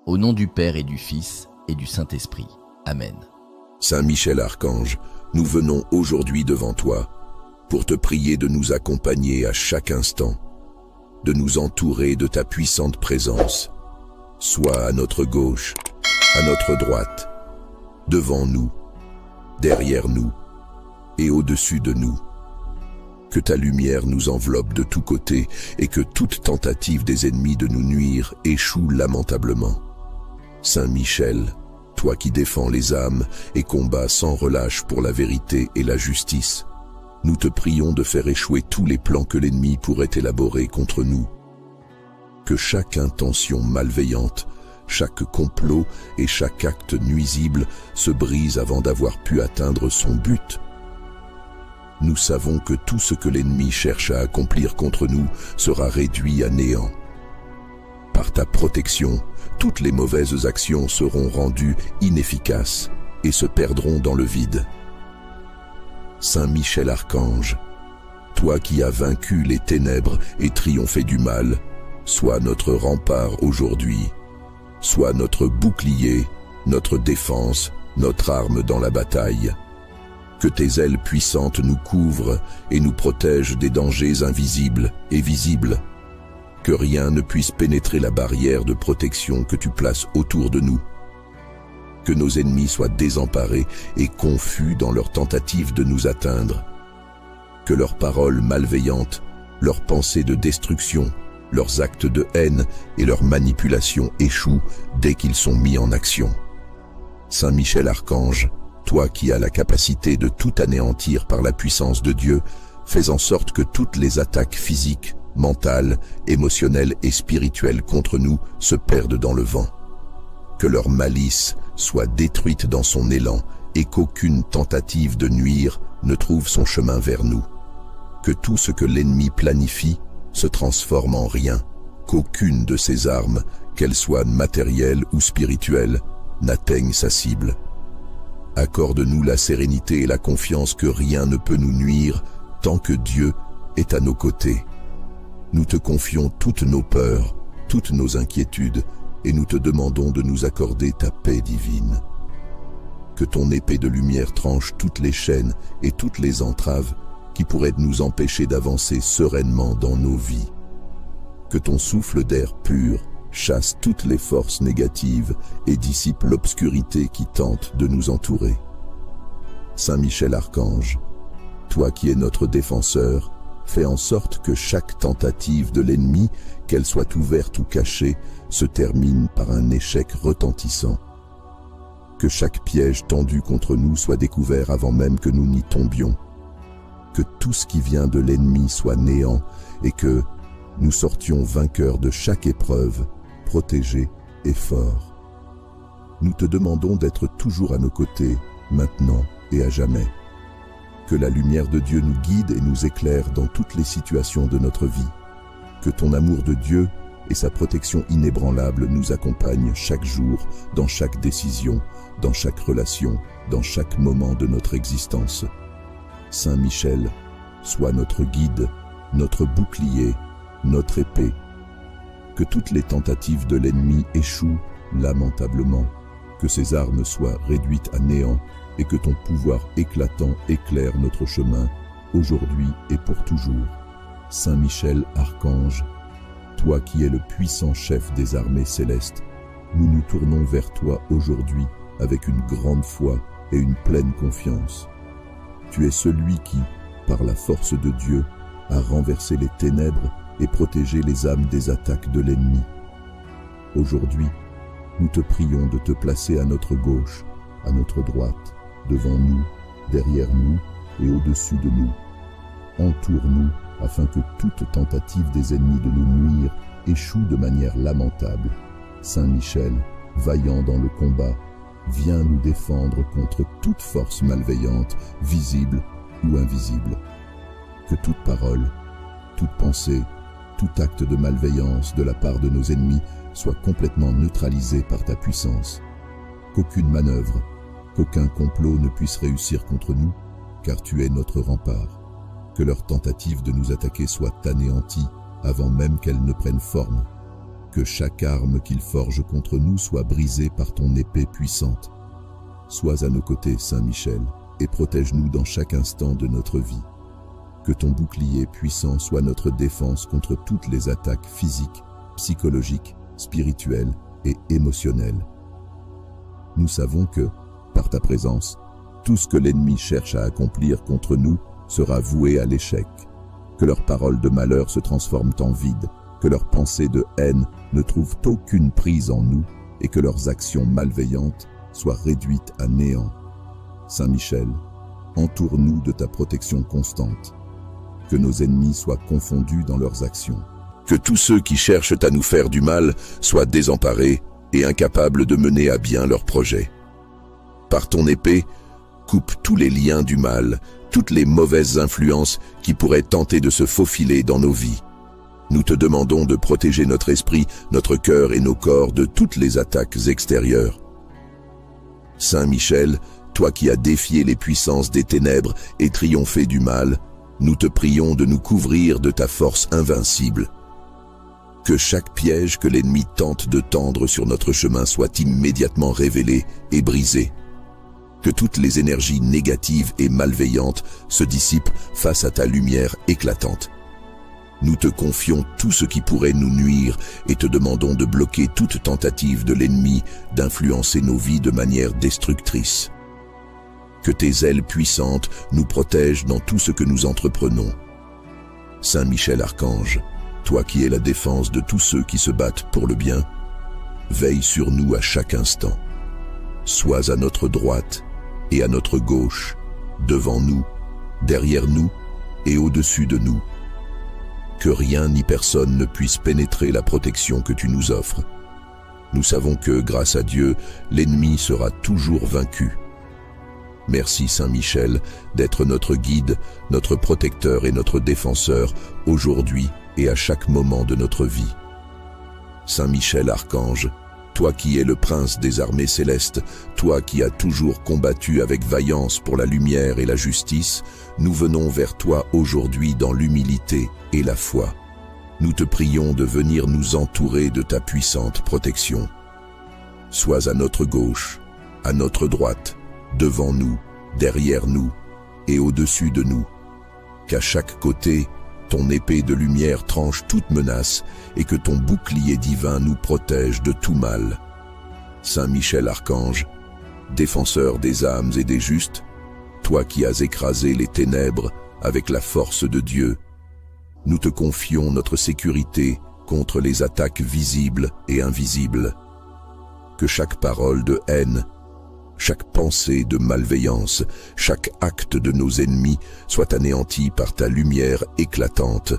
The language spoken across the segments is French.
Au nom du Père et du Fils et du Saint-Esprit. Amen. Saint Michel Archange, nous venons aujourd'hui devant toi pour te prier de nous accompagner à chaque instant, de nous entourer de ta puissante présence, soit à notre gauche, à notre droite, devant nous, derrière nous et au-dessus de nous. Que ta lumière nous enveloppe de tous côtés et que toute tentative des ennemis de nous nuire échoue lamentablement. Saint Michel, toi qui défends les âmes et combats sans relâche pour la vérité et la justice, nous te prions de faire échouer tous les plans que l'ennemi pourrait élaborer contre nous. Que chaque intention malveillante, chaque complot et chaque acte nuisible se brise avant d'avoir pu atteindre son but. Nous savons que tout ce que l'ennemi cherche à accomplir contre nous sera réduit à néant. Par ta protection, toutes les mauvaises actions seront rendues inefficaces et se perdront dans le vide. Saint Michel Archange, toi qui as vaincu les ténèbres et triomphé du mal, sois notre rempart aujourd'hui, sois notre bouclier, notre défense, notre arme dans la bataille. Que tes ailes puissantes nous couvrent et nous protègent des dangers invisibles et visibles. Que rien ne puisse pénétrer la barrière de protection que tu places autour de nous. Que nos ennemis soient désemparés et confus dans leur tentative de nous atteindre. Que leurs paroles malveillantes, leurs pensées de destruction, leurs actes de haine et leurs manipulations échouent dès qu'ils sont mis en action. Saint Michel Archange, toi qui as la capacité de tout anéantir par la puissance de Dieu, fais en sorte que toutes les attaques physiques, mentales, émotionnelles et spirituelles contre nous se perdent dans le vent. Que leur malice soit détruite dans son élan et qu'aucune tentative de nuire ne trouve son chemin vers nous. Que tout ce que l'ennemi planifie se transforme en rien, qu'aucune de ses armes, qu'elles soient matérielles ou spirituelles, n'atteigne sa cible. Accorde-nous la sérénité et la confiance que rien ne peut nous nuire tant que Dieu est à nos côtés. Nous te confions toutes nos peurs, toutes nos inquiétudes, et nous te demandons de nous accorder ta paix divine. Que ton épée de lumière tranche toutes les chaînes et toutes les entraves qui pourraient nous empêcher d'avancer sereinement dans nos vies. Que ton souffle d'air pur chasse toutes les forces négatives et dissipe l'obscurité qui tente de nous entourer. Saint Michel Archange, toi qui es notre défenseur, fais en sorte que chaque tentative de l'ennemi, qu'elle soit ouverte ou cachée, se termine par un échec retentissant. Que chaque piège tendu contre nous soit découvert avant même que nous n'y tombions. Que tout ce qui vient de l'ennemi soit néant et que nous sortions vainqueurs de chaque épreuve, protégés et forts. Nous te demandons d'être toujours à nos côtés, maintenant et à jamais. Que la lumière de Dieu nous guide et nous éclaire dans toutes les situations de notre vie. Que ton amour de Dieu et sa protection inébranlable nous accompagnent chaque jour, dans chaque décision, dans chaque relation, dans chaque moment de notre existence. Saint Michel, sois notre guide, notre bouclier, notre épée. Que toutes les tentatives de l'ennemi échouent lamentablement, que ses armes soient réduites à néant et que ton pouvoir éclatant éclaire notre chemin, aujourd'hui et pour toujours. Saint Michel Archange, toi qui es le puissant chef des armées célestes, nous nous tournons vers toi aujourd'hui avec une grande foi et une pleine confiance. Tu es celui qui, par la force de Dieu, a renversé les ténèbres et protégé les âmes des attaques de l'ennemi. Aujourd'hui, nous te prions de te placer à notre gauche, à notre droite, devant nous, derrière nous et au-dessus de nous. Entoure-nous afin que toute tentative des ennemis de nous nuire échoue de manière lamentable. Saint Michel, vaillant dans le combat, viens nous défendre contre toute force malveillante, visible ou invisible. Que toute parole, toute pensée, tout acte de malveillance de la part de nos ennemis soit complètement neutralisé par ta puissance. Qu'aucune manœuvre, qu'aucun complot ne puisse réussir contre nous, car tu es notre rempart. Que leur tentative de nous attaquer soit anéantie avant même qu'elle ne prenne forme. Que chaque arme qu'il forge contre nous soit brisée par ton épée puissante. Sois à nos côtés, Saint Michel, et protège-nous dans chaque instant de notre vie. Que ton bouclier puissant soit notre défense contre toutes les attaques physiques, psychologiques, spirituelles et émotionnelles. Nous savons que, par ta présence, tout ce que l'ennemi cherche à accomplir contre nous sera voué à l'échec. Que leurs paroles de malheur se transforment en vide, que leurs pensées de haine ne trouvent aucune prise en nous et que leurs actions malveillantes soient réduites à néant. Saint Michel, entoure-nous de ta protection constante. Que nos ennemis soient confondus dans leurs actions. Que tous ceux qui cherchent à nous faire du mal soient désemparés et incapables de mener à bien leurs projets. Par ton épée, coupe tous les liens du mal, toutes les mauvaises influences qui pourraient tenter de se faufiler dans nos vies. Nous te demandons de protéger notre esprit, notre cœur et nos corps de toutes les attaques extérieures. Saint Michel, toi qui as défié les puissances des ténèbres et triomphé du mal, nous te prions de nous couvrir de ta force invincible. Que chaque piège que l'ennemi tente de tendre sur notre chemin soit immédiatement révélé et brisé. Que toutes les énergies négatives et malveillantes se dissipent face à ta lumière éclatante. Nous te confions tout ce qui pourrait nous nuire et te demandons de bloquer toute tentative de l'ennemi d'influencer nos vies de manière destructrice. Que tes ailes puissantes nous protègent dans tout ce que nous entreprenons. Saint Michel Archange, toi qui es la défense de tous ceux qui se battent pour le bien, veille sur nous à chaque instant. Sois à notre droite et à notre gauche, devant nous, derrière nous et au-dessus de nous. Que rien ni personne ne puisse pénétrer la protection que tu nous offres. Nous savons que, grâce à Dieu, l'ennemi sera toujours vaincu. Merci Saint Michel d'être notre guide, notre protecteur et notre défenseur aujourd'hui et à chaque moment de notre vie. Saint Michel Archange, toi qui es le prince des armées célestes, toi qui as toujours combattu avec vaillance pour la lumière et la justice, nous venons vers toi aujourd'hui dans l'humilité et la foi. Nous te prions de venir nous entourer de ta puissante protection. Sois à notre gauche, à notre droite, devant nous, derrière nous et au-dessus de nous. Qu'à chaque côté, ton épée de lumière tranche toute menace et que ton bouclier divin nous protège de tout mal. Saint Michel Archange, défenseur des âmes et des justes, toi qui as écrasé les ténèbres avec la force de Dieu, nous te confions notre sécurité contre les attaques visibles et invisibles. Que chaque parole de haine, chaque pensée de malveillance, chaque acte de nos ennemis soit anéanti par ta lumière éclatante.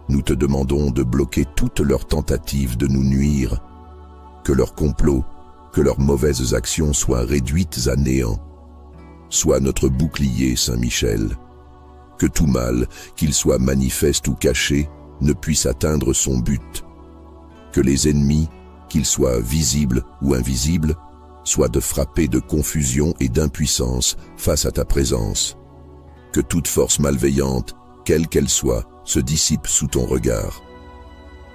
Nous te demandons de bloquer toutes leurs tentatives de nous nuire, que leurs complots, que leurs mauvaises actions soient réduites à néant. Sois notre bouclier, Saint Michel. Que tout mal, qu'il soit manifeste ou caché, ne puisse atteindre son but. Que les ennemis, qu'ils soient visibles ou invisibles, soient de frapper de confusion et d'impuissance face à ta présence. Que toute force malveillante, quelle qu'elle soit, se dissipe sous ton regard.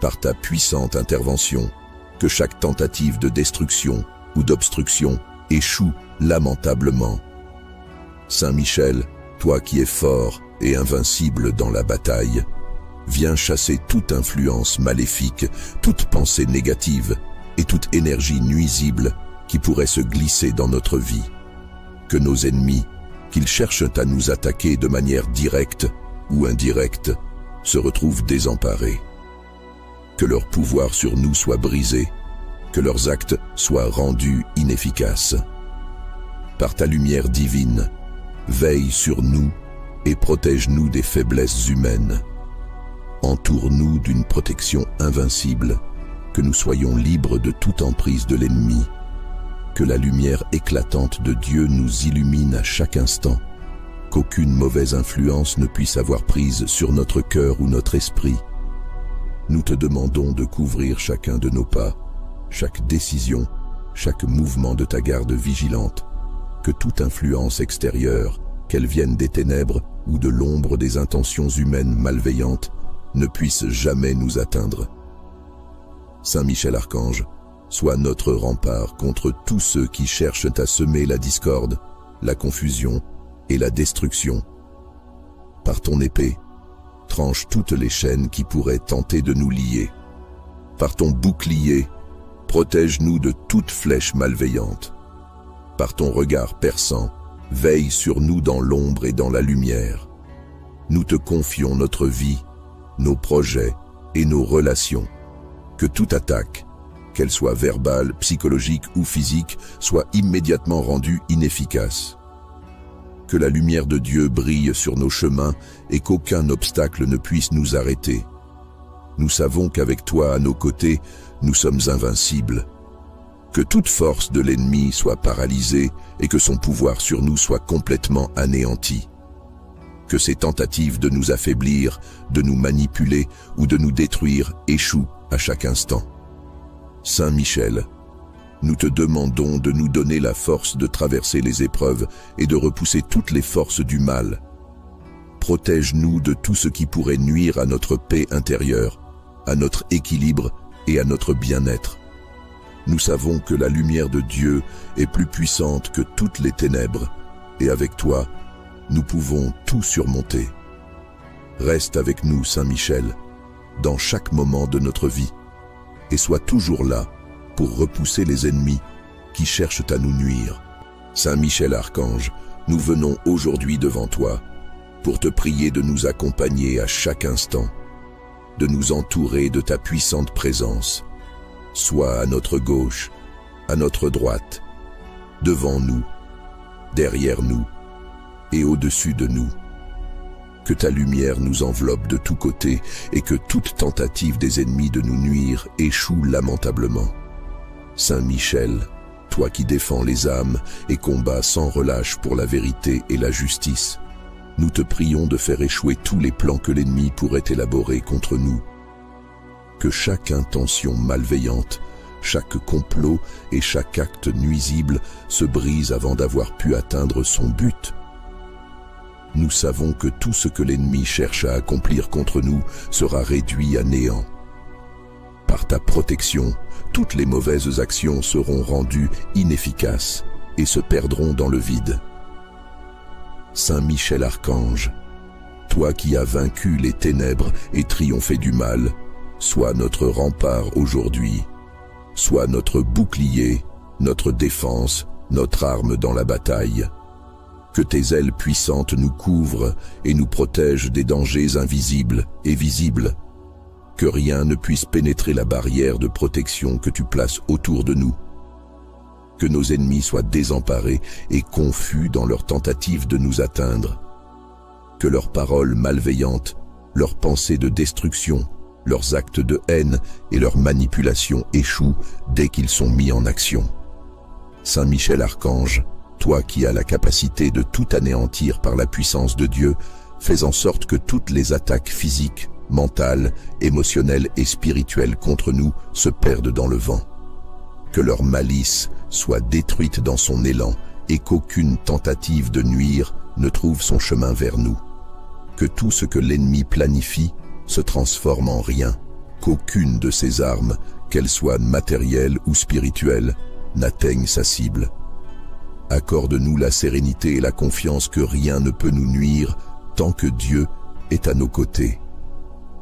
Par ta puissante intervention, que chaque tentative de destruction ou d'obstruction échoue lamentablement. Saint Michel, toi qui es fort et invincible dans la bataille, viens chasser toute influence maléfique, toute pensée négative et toute énergie nuisible qui pourrait se glisser dans notre vie. Que nos ennemis, qu'ils cherchent à nous attaquer de manière directe ou indirecte, se retrouvent désemparés. Que leur pouvoir sur nous soit brisé, que leurs actes soient rendus inefficaces. Par ta lumière divine, veille sur nous et protège-nous des faiblesses humaines. Entoure-nous d'une protection invincible, que nous soyons libres de toute emprise de l'ennemi. Que la lumière éclatante de Dieu nous illumine à chaque instant, qu'aucune mauvaise influence ne puisse avoir prise sur notre cœur ou notre esprit. Nous te demandons de couvrir chacun de nos pas, chaque décision, chaque mouvement de ta garde vigilante, que toute influence extérieure, qu'elle vienne des ténèbres ou de l'ombre des intentions humaines malveillantes, ne puisse jamais nous atteindre. Saint Michel Archange, sois notre rempart contre tous ceux qui cherchent à semer la discorde, la confusion et la destruction. Par ton épée, tranche toutes les chaînes qui pourraient tenter de nous lier. Par ton bouclier, protège-nous de toute flèche malveillante. Par ton regard perçant, veille sur nous dans l'ombre et dans la lumière. Nous te confions notre vie, nos projets et nos relations. Que toute attaque, qu'elle soit verbale, psychologique ou physique, soit immédiatement rendue inefficace. Que la lumière de Dieu brille sur nos chemins et qu'aucun obstacle ne puisse nous arrêter. Nous savons qu'avec toi à nos côtés, nous sommes invincibles. Que toute force de l'ennemi soit paralysée et que son pouvoir sur nous soit complètement anéanti. Que ses tentatives de nous affaiblir, de nous manipuler ou de nous détruire échouent à chaque instant. Saint Michel, nous te demandons de nous donner la force de traverser les épreuves et de repousser toutes les forces du mal. Protège-nous de tout ce qui pourrait nuire à notre paix intérieure, à notre équilibre et à notre bien-être. Nous savons que la lumière de Dieu est plus puissante que toutes les ténèbres, et avec toi, nous pouvons tout surmonter. Reste avec nous, Saint Michel, dans chaque moment de notre vie, et sois toujours là pour repousser les ennemis qui cherchent à nous nuire. Saint Michel Archange, nous venons aujourd'hui devant toi pour te prier de nous accompagner à chaque instant, de nous entourer de ta puissante présence, soit à notre gauche, à notre droite, devant nous, derrière nous et au-dessus de nous. Que ta lumière nous enveloppe de tous côtés et que toute tentative des ennemis de nous nuire échoue lamentablement. Saint Michel, toi qui défends les âmes et combats sans relâche pour la vérité et la justice, nous te prions de faire échouer tous les plans que l'ennemi pourrait élaborer contre nous. Que chaque intention malveillante, chaque complot et chaque acte nuisible se brise avant d'avoir pu atteindre son but. Nous savons que tout ce que l'ennemi cherche à accomplir contre nous sera réduit à néant. Par ta protection, toutes les mauvaises actions seront rendues inefficaces et se perdront dans le vide. Saint Michel Archange, toi qui as vaincu les ténèbres et triomphé du mal, sois notre rempart aujourd'hui, sois notre bouclier, notre défense, notre arme dans la bataille. Que tes ailes puissantes nous couvrent et nous protègent des dangers invisibles et visibles. Que rien ne puisse pénétrer la barrière de protection que tu places autour de nous. Que nos ennemis soient désemparés et confus dans leur tentative de nous atteindre. Que leurs paroles malveillantes, leurs pensées de destruction, leurs actes de haine et leurs manipulations échouent dès qu'ils sont mis en action. Saint Michel Archange, toi qui as la capacité de tout anéantir par la puissance de Dieu, fais en sorte que toutes les attaques physiques, mentales, émotionnelles et spirituelles contre nous se perdent dans le vent. Que leur malice soit détruite dans son élan et qu'aucune tentative de nuire ne trouve son chemin vers nous. Que tout ce que l'ennemi planifie se transforme en rien, qu'aucune de ses armes, qu'elles soient matérielles ou spirituelles, n'atteigne sa cible. Accorde-nous la sérénité et la confiance que rien ne peut nous nuire tant que Dieu est à nos côtés.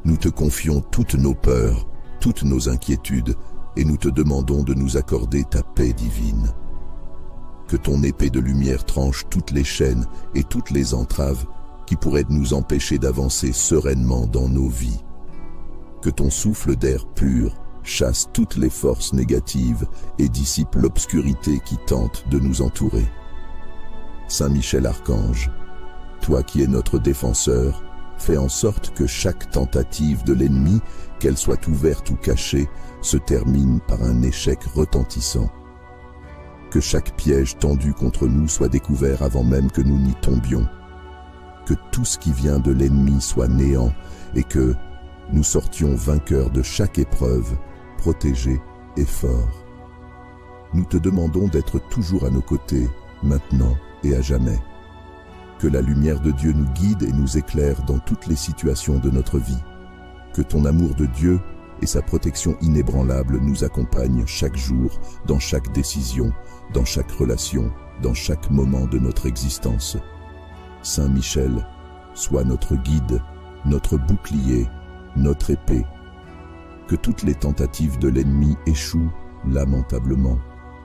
Nous te confions toutes nos peurs, toutes nos inquiétudes, et nous te demandons de nous accorder ta paix divine. Que ton épée de lumière tranche toutes les chaînes et toutes les entraves qui pourraient nous empêcher d'avancer sereinement dans nos vies. Que ton souffle d'air pur chasse toutes les forces négatives et dissipe l'obscurité qui tente de nous entourer. Saint Michel Archange, toi qui es notre défenseur, fais en sorte que chaque tentative de l'ennemi, qu'elle soit ouverte ou cachée, se termine par un échec retentissant. Que chaque piège tendu contre nous soit découvert avant même que nous n'y tombions. Que tout ce qui vient de l'ennemi soit néant et que nous sortions vainqueurs de chaque épreuve, protégés et forts. Nous te demandons d'être toujours à nos côtés, maintenant et à jamais. Que la lumière de Dieu nous guide et nous éclaire dans toutes les situations de notre vie. Que ton amour de Dieu et sa protection inébranlable nous accompagnent chaque jour, dans chaque décision, dans chaque relation, dans chaque moment de notre existence. Saint Michel, sois notre guide, notre bouclier, notre épée. Que toutes les tentatives de l'ennemi échouent lamentablement,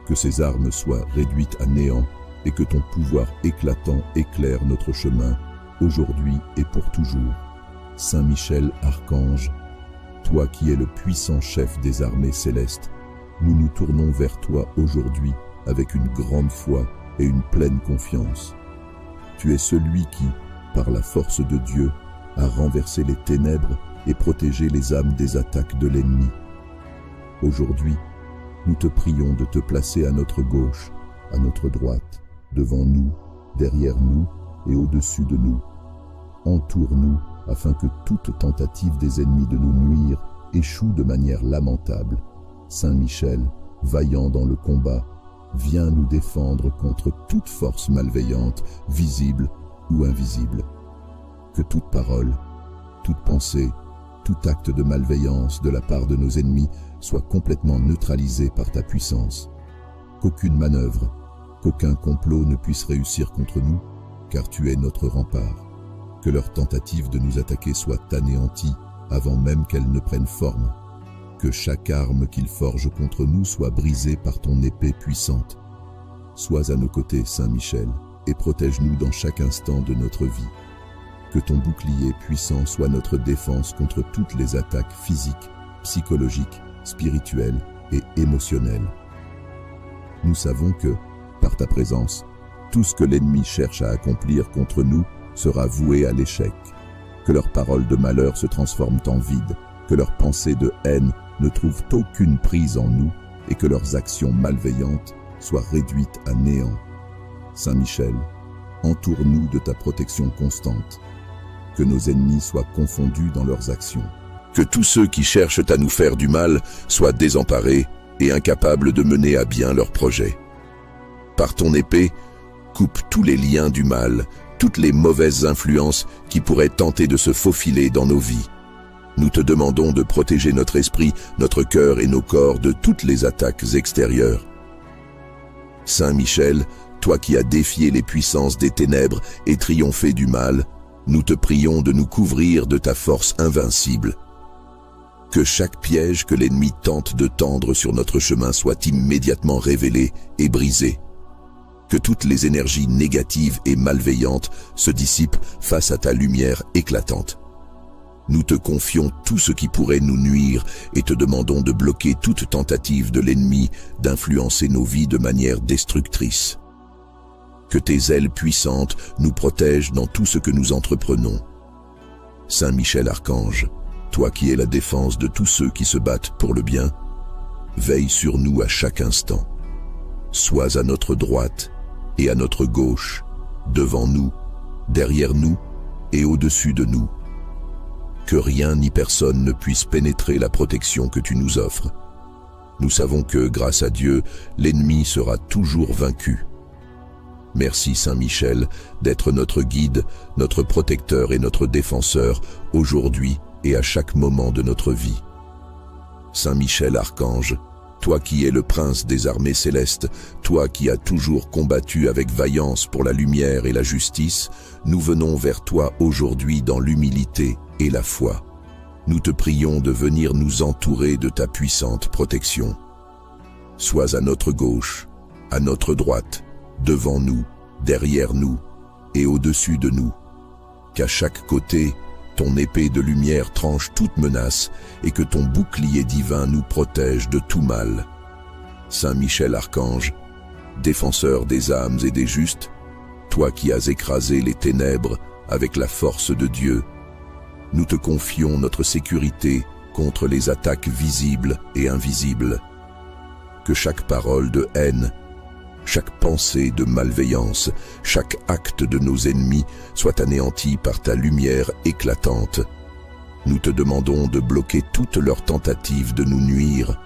que ses armes soient réduites à néant et que ton pouvoir éclatant éclaire notre chemin, aujourd'hui et pour toujours. Saint Michel, archange, toi qui es le puissant chef des armées célestes, nous nous tournons vers toi aujourd'hui avec une grande foi et une pleine confiance. Tu es celui qui, par la force de Dieu, a renversé les ténèbres et protégé les âmes des attaques de l'ennemi. Aujourd'hui, nous te prions de te placer à notre gauche, à notre droite, devant nous, derrière nous et au-dessus de nous. Entoure-nous afin que toute tentative des ennemis de nous nuire échoue de manière lamentable. Saint Michel, vaillant dans le combat, viens nous défendre contre toute force malveillante, visible ou invisible. Que toute parole, toute pensée, tout acte de malveillance de la part de nos ennemis soit complètement neutralisé par ta puissance. Qu'aucune manœuvre, qu'aucun complot ne puisse réussir contre nous, car tu es notre rempart. Que leur tentative de nous attaquer soit anéantie avant même qu'elle ne prenne forme. Que chaque arme qu'ils forgent contre nous soit brisée par ton épée puissante. Sois à nos côtés, Saint Michel, et protège-nous dans chaque instant de notre vie. Que ton bouclier puissant soit notre défense contre toutes les attaques physiques, psychologiques, spirituelles et émotionnelles. Nous savons que, par ta présence, tout ce que l'ennemi cherche à accomplir contre nous sera voué à l'échec. Que leurs paroles de malheur se transforment en vide, que leurs pensées de haine ne trouvent aucune prise en nous et que leurs actions malveillantes soient réduites à néant. Saint Michel, entoure-nous de ta protection constante. Que nos ennemis soient confondus dans leurs actions. Que tous ceux qui cherchent à nous faire du mal soient désemparés et incapables de mener à bien leurs projets. Par ton épée, coupe tous les liens du mal, toutes les mauvaises influences qui pourraient tenter de se faufiler dans nos vies. Nous te demandons de protéger notre esprit, notre cœur et nos corps de toutes les attaques extérieures. Saint Michel, toi qui as défié les puissances des ténèbres et triomphé du mal, nous te prions de nous couvrir de ta force invincible. Que chaque piège que l'ennemi tente de tendre sur notre chemin soit immédiatement révélé et brisé. Que toutes les énergies négatives et malveillantes se dissipent face à ta lumière éclatante. Nous te confions tout ce qui pourrait nous nuire et te demandons de bloquer toute tentative de l'ennemi d'influencer nos vies de manière destructrice. Que tes ailes puissantes nous protègent dans tout ce que nous entreprenons. Saint Michel Archange, toi qui es la défense de tous ceux qui se battent pour le bien, veille sur nous à chaque instant. Sois à notre droite et à notre gauche, devant nous, derrière nous et au-dessus de nous. Que rien ni personne ne puisse pénétrer la protection que tu nous offres. Nous savons que, grâce à Dieu, l'ennemi sera toujours vaincu. Merci Saint Michel d'être notre guide, notre protecteur et notre défenseur aujourd'hui et à chaque moment de notre vie. Saint Michel Archange, toi qui es le prince des armées célestes, toi qui as toujours combattu avec vaillance pour la lumière et la justice, nous venons vers toi aujourd'hui dans l'humilité et la foi. Nous te prions de venir nous entourer de ta puissante protection. Sois à notre gauche, à notre droite, devant nous, derrière nous et au-dessus de nous. Qu'à chaque côté, ton épée de lumière tranche toute menace et que ton bouclier divin nous protège de tout mal. Saint Michel Archange, défenseur des âmes et des justes, toi qui as écrasé les ténèbres avec la force de Dieu, nous te confions notre sécurité contre les attaques visibles et invisibles. Que chaque parole de haine, chaque pensée de malveillance, chaque acte de nos ennemis soit anéanti par ta lumière éclatante. Nous te demandons de bloquer toutes leurs tentatives de nous nuire.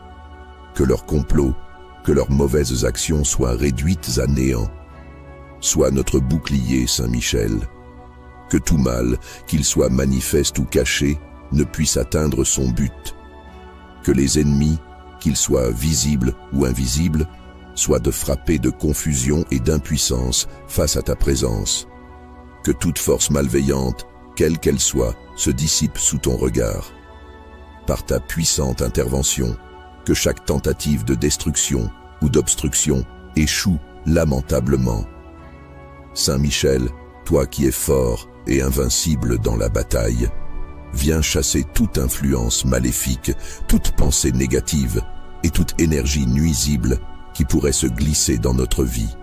Que leurs complots, que leurs mauvaises actions soient réduites à néant. Sois notre bouclier, Saint Michel. Que tout mal, qu'il soit manifeste ou caché, ne puisse atteindre son but. Que les ennemis, qu'ils soient visibles ou invisibles, soient de frapper de confusion et d'impuissance face à ta présence. Que toute force malveillante, quelle qu'elle soit, se dissipe sous ton regard. Par ta puissante intervention, que chaque tentative de destruction ou d'obstruction échoue lamentablement. Saint Michel, toi qui es fort et invincible dans la bataille, viens chasser toute influence maléfique, toute pensée négative et toute énergie nuisible qui pourrait se glisser dans notre vie.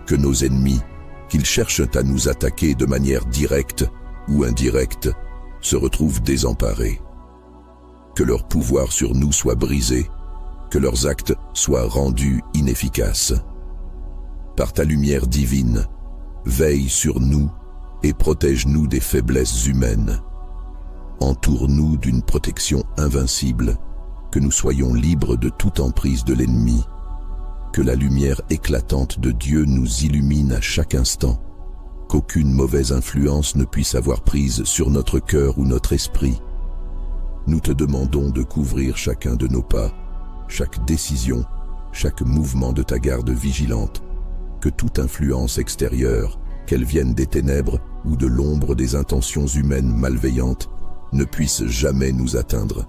Que nos ennemis, qu'ils cherchent à nous attaquer de manière directe ou indirecte, se retrouvent désemparés. Que leur pouvoir sur nous soit brisé, que leurs actes soient rendus inefficaces. Par ta lumière divine, veille sur nous et protège-nous des faiblesses humaines. Entoure-nous d'une protection invincible, que nous soyons libres de toute emprise de l'ennemi. Que la lumière éclatante de Dieu nous illumine à chaque instant, qu'aucune mauvaise influence ne puisse avoir prise sur notre cœur ou notre esprit. Nous te demandons de couvrir chacun de nos pas, chaque décision, chaque mouvement de ta garde vigilante, que toute influence extérieure, qu'elle vienne des ténèbres ou de l'ombre des intentions humaines malveillantes, ne puisse jamais nous atteindre.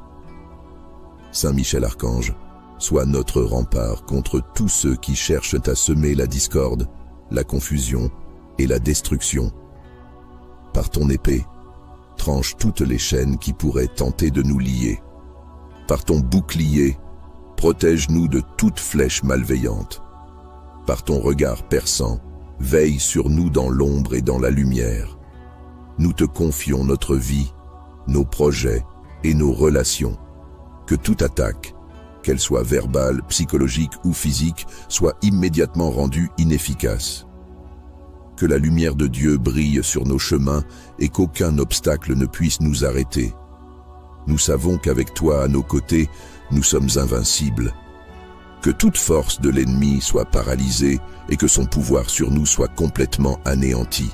Saint Michel Archange, sois notre rempart contre tous ceux qui cherchent à semer la discorde, la confusion et la destruction. Par ton épée, tranche toutes les chaînes qui pourraient tenter de nous lier. Par ton bouclier, protège-nous de toute flèche malveillante. Par ton regard perçant, veille sur nous dans l'ombre et dans la lumière. Nous te confions notre vie, nos projets et nos relations. Que toute attaque, qu'elle soit verbale, psychologique ou physique, soit immédiatement rendue inefficace. Que la lumière de Dieu brille sur nos chemins et qu'aucun obstacle ne puisse nous arrêter. Nous savons qu'avec toi à nos côtés, nous sommes invincibles. Que toute force de l'ennemi soit paralysée et que son pouvoir sur nous soit complètement anéanti.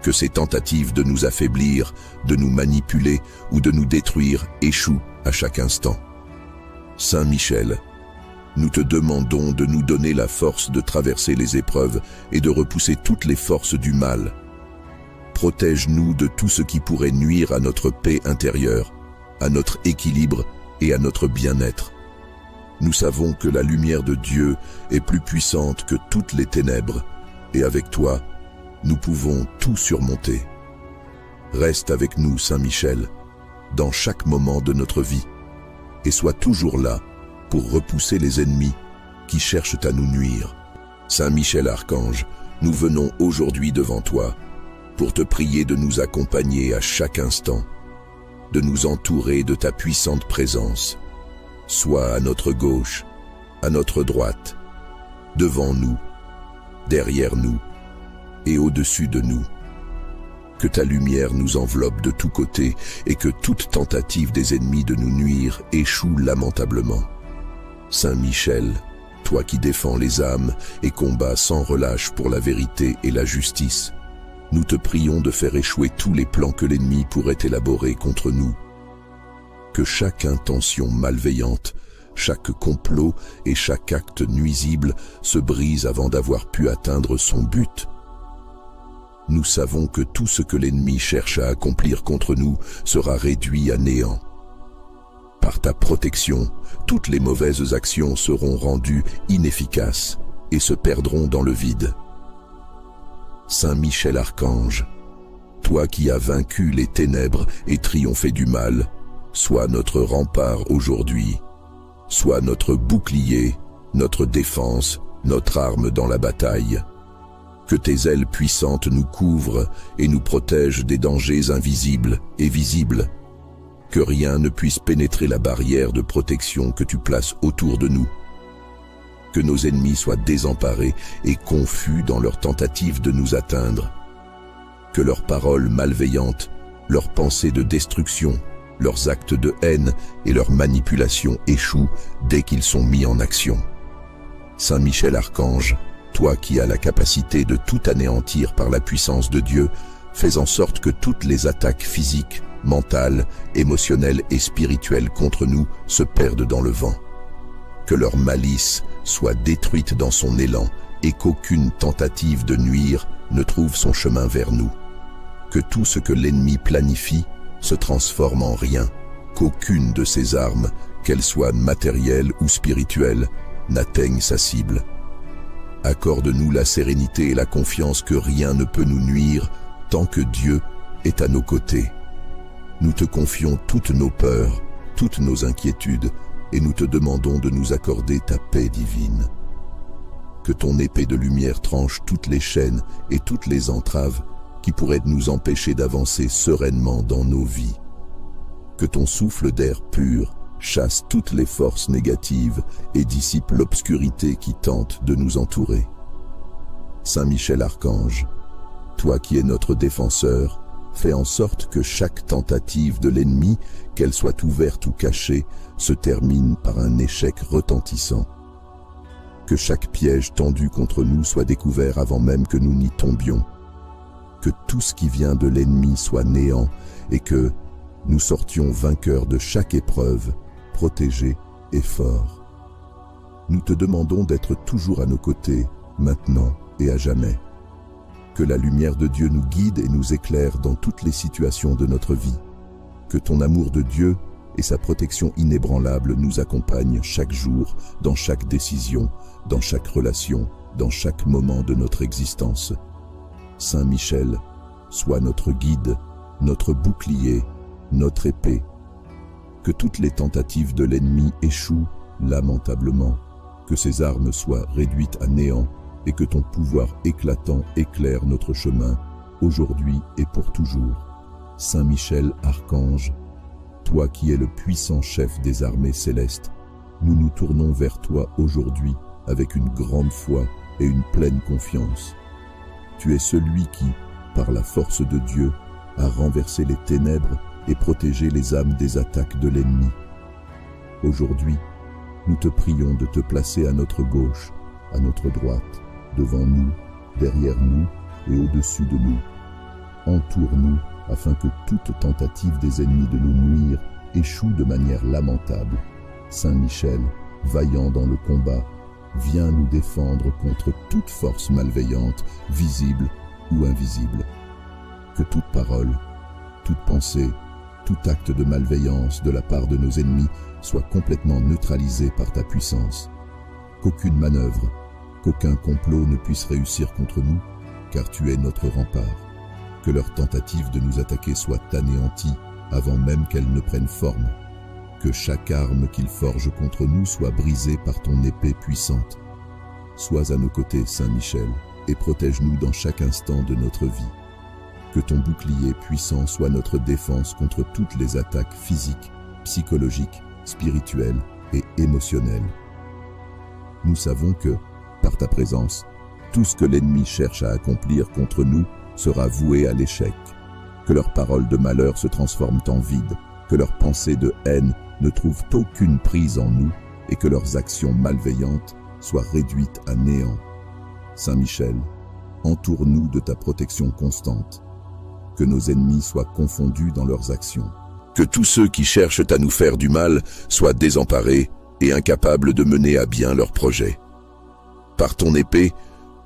Que ses tentatives de nous affaiblir, de nous manipuler ou de nous détruire échouent à chaque instant. Saint Michel, nous te demandons de nous donner la force de traverser les épreuves et de repousser toutes les forces du mal. Protège-nous de tout ce qui pourrait nuire à notre paix intérieure, à notre équilibre et à notre bien-être. Nous savons que la lumière de Dieu est plus puissante que toutes les ténèbres, et avec toi, nous pouvons tout surmonter. Reste avec nous, Saint Michel, dans chaque moment de notre vie, et sois toujours là pour repousser les ennemis qui cherchent à nous nuire. Saint Michel Archange, nous venons aujourd'hui devant toi pour te prier de nous accompagner à chaque instant, de nous entourer de ta puissante présence. Sois à notre gauche, à notre droite, devant nous, derrière nous et au-dessus de nous. Que ta lumière nous enveloppe de tous côtés et que toute tentative des ennemis de nous nuire échoue lamentablement. Saint Michel, toi qui défends les âmes et combats sans relâche pour la vérité et la justice, nous te prions de faire échouer tous les plans que l'ennemi pourrait élaborer contre nous. Que chaque intention malveillante, chaque complot et chaque acte nuisible se brise avant d'avoir pu atteindre son but. Nous savons que tout ce que l'ennemi cherche à accomplir contre nous sera réduit à néant. Par ta protection, toutes les mauvaises actions seront rendues inefficaces et se perdront dans le vide. Saint Michel Archange, toi qui as vaincu les ténèbres et triomphé du mal, sois notre rempart aujourd'hui, sois notre bouclier, notre défense, notre arme dans la bataille. Que tes ailes puissantes nous couvrent et nous protègent des dangers invisibles et visibles. Que rien ne puisse pénétrer la barrière de protection que tu places autour de nous. Que nos ennemis soient désemparés et confus dans leur tentative de nous atteindre. Que leurs paroles malveillantes, leurs pensées de destruction, leurs actes de haine et leurs manipulations échouent dès qu'ils sont mis en action. Saint Michel Archange, toi qui as la capacité de tout anéantir par la puissance de Dieu, fais en sorte que toutes les attaques physiques, mentales, émotionnelles et spirituelles contre nous se perdent dans le vent. Que leur malice soit détruite dans son élan et qu'aucune tentative de nuire ne trouve son chemin vers nous. Que tout ce que l'ennemi planifie se transforme en rien, qu'aucune de ses armes, qu'elles soient matérielles ou spirituelles, n'atteigne sa cible. Accorde-nous la sérénité et la confiance que rien ne peut nous nuire tant que Dieu est à nos côtés. Nous te confions toutes nos peurs, toutes nos inquiétudes, et nous te demandons de nous accorder ta paix divine. Que ton épée de lumière tranche toutes les chaînes et toutes les entraves qui pourraient nous empêcher d'avancer sereinement dans nos vies. Que ton souffle d'air pur chasse toutes les forces négatives et dissipe l'obscurité qui tente de nous entourer. Saint Michel Archange, toi qui es notre défenseur, fais en sorte que chaque tentative de l'ennemi, qu'elle soit ouverte ou cachée, se termine par un échec retentissant. Que chaque piège tendu contre nous soit découvert avant même que nous n'y tombions. Que tout ce qui vient de l'ennemi soit néant et que nous sortions vainqueurs de chaque épreuve, protégés et forts. Nous te demandons d'être toujours à nos côtés, maintenant et à jamais. Que la lumière de Dieu nous guide et nous éclaire dans toutes les situations de notre vie. Que ton amour de Dieu et sa protection inébranlable nous accompagnent chaque jour, dans chaque décision, dans chaque relation, dans chaque moment de notre existence. Saint Michel, sois notre guide, notre bouclier, notre épée. Que toutes les tentatives de l'ennemi échouent lamentablement, que ses armes soient réduites à néant et que ton pouvoir éclatant éclaire notre chemin, aujourd'hui et pour toujours. Saint Michel Archange, toi qui es le puissant chef des armées célestes, nous nous tournons vers toi aujourd'hui avec une grande foi et une pleine confiance. Tu es celui qui, par la force de Dieu, a renversé les ténèbres et protégé les âmes des attaques de l'ennemi. Aujourd'hui, nous te prions de te placer à notre gauche, à notre droite, devant nous, derrière nous et au-dessus de nous. Entoure-nous afin que toute tentative des ennemis de nous nuire échoue de manière lamentable. Saint Michel, vaillant dans le combat, viens nous défendre contre toute force malveillante, visible ou invisible. Que toute parole, toute pensée, tout acte de malveillance de la part de nos ennemis soit complètement neutralisé par ta puissance. Qu'aucune manœuvre, qu'aucun complot ne puisse réussir contre nous, car tu es notre rempart. Que leur tentative de nous attaquer soit anéantie avant même qu'elle ne prenne forme. Que chaque arme qu'ils forgent contre nous soit brisée par ton épée puissante. Sois à nos côtés, Saint Michel, et protège-nous dans chaque instant de notre vie. Que ton bouclier puissant soit notre défense contre toutes les attaques physiques, psychologiques, spirituelles et émotionnelles. Nous savons que, par ta présence, tout ce que l'ennemi cherche à accomplir contre nous sera voué à l'échec. Que leurs paroles de malheur se transforment en vide, que leurs pensées de haine ne trouvent aucune prise en nous et que leurs actions malveillantes soient réduites à néant. Saint Michel, entoure-nous de ta protection constante. Que nos ennemis soient confondus dans leurs actions. Que tous ceux qui cherchent à nous faire du mal soient désemparés et incapables de mener à bien leurs projets. Par ton épée,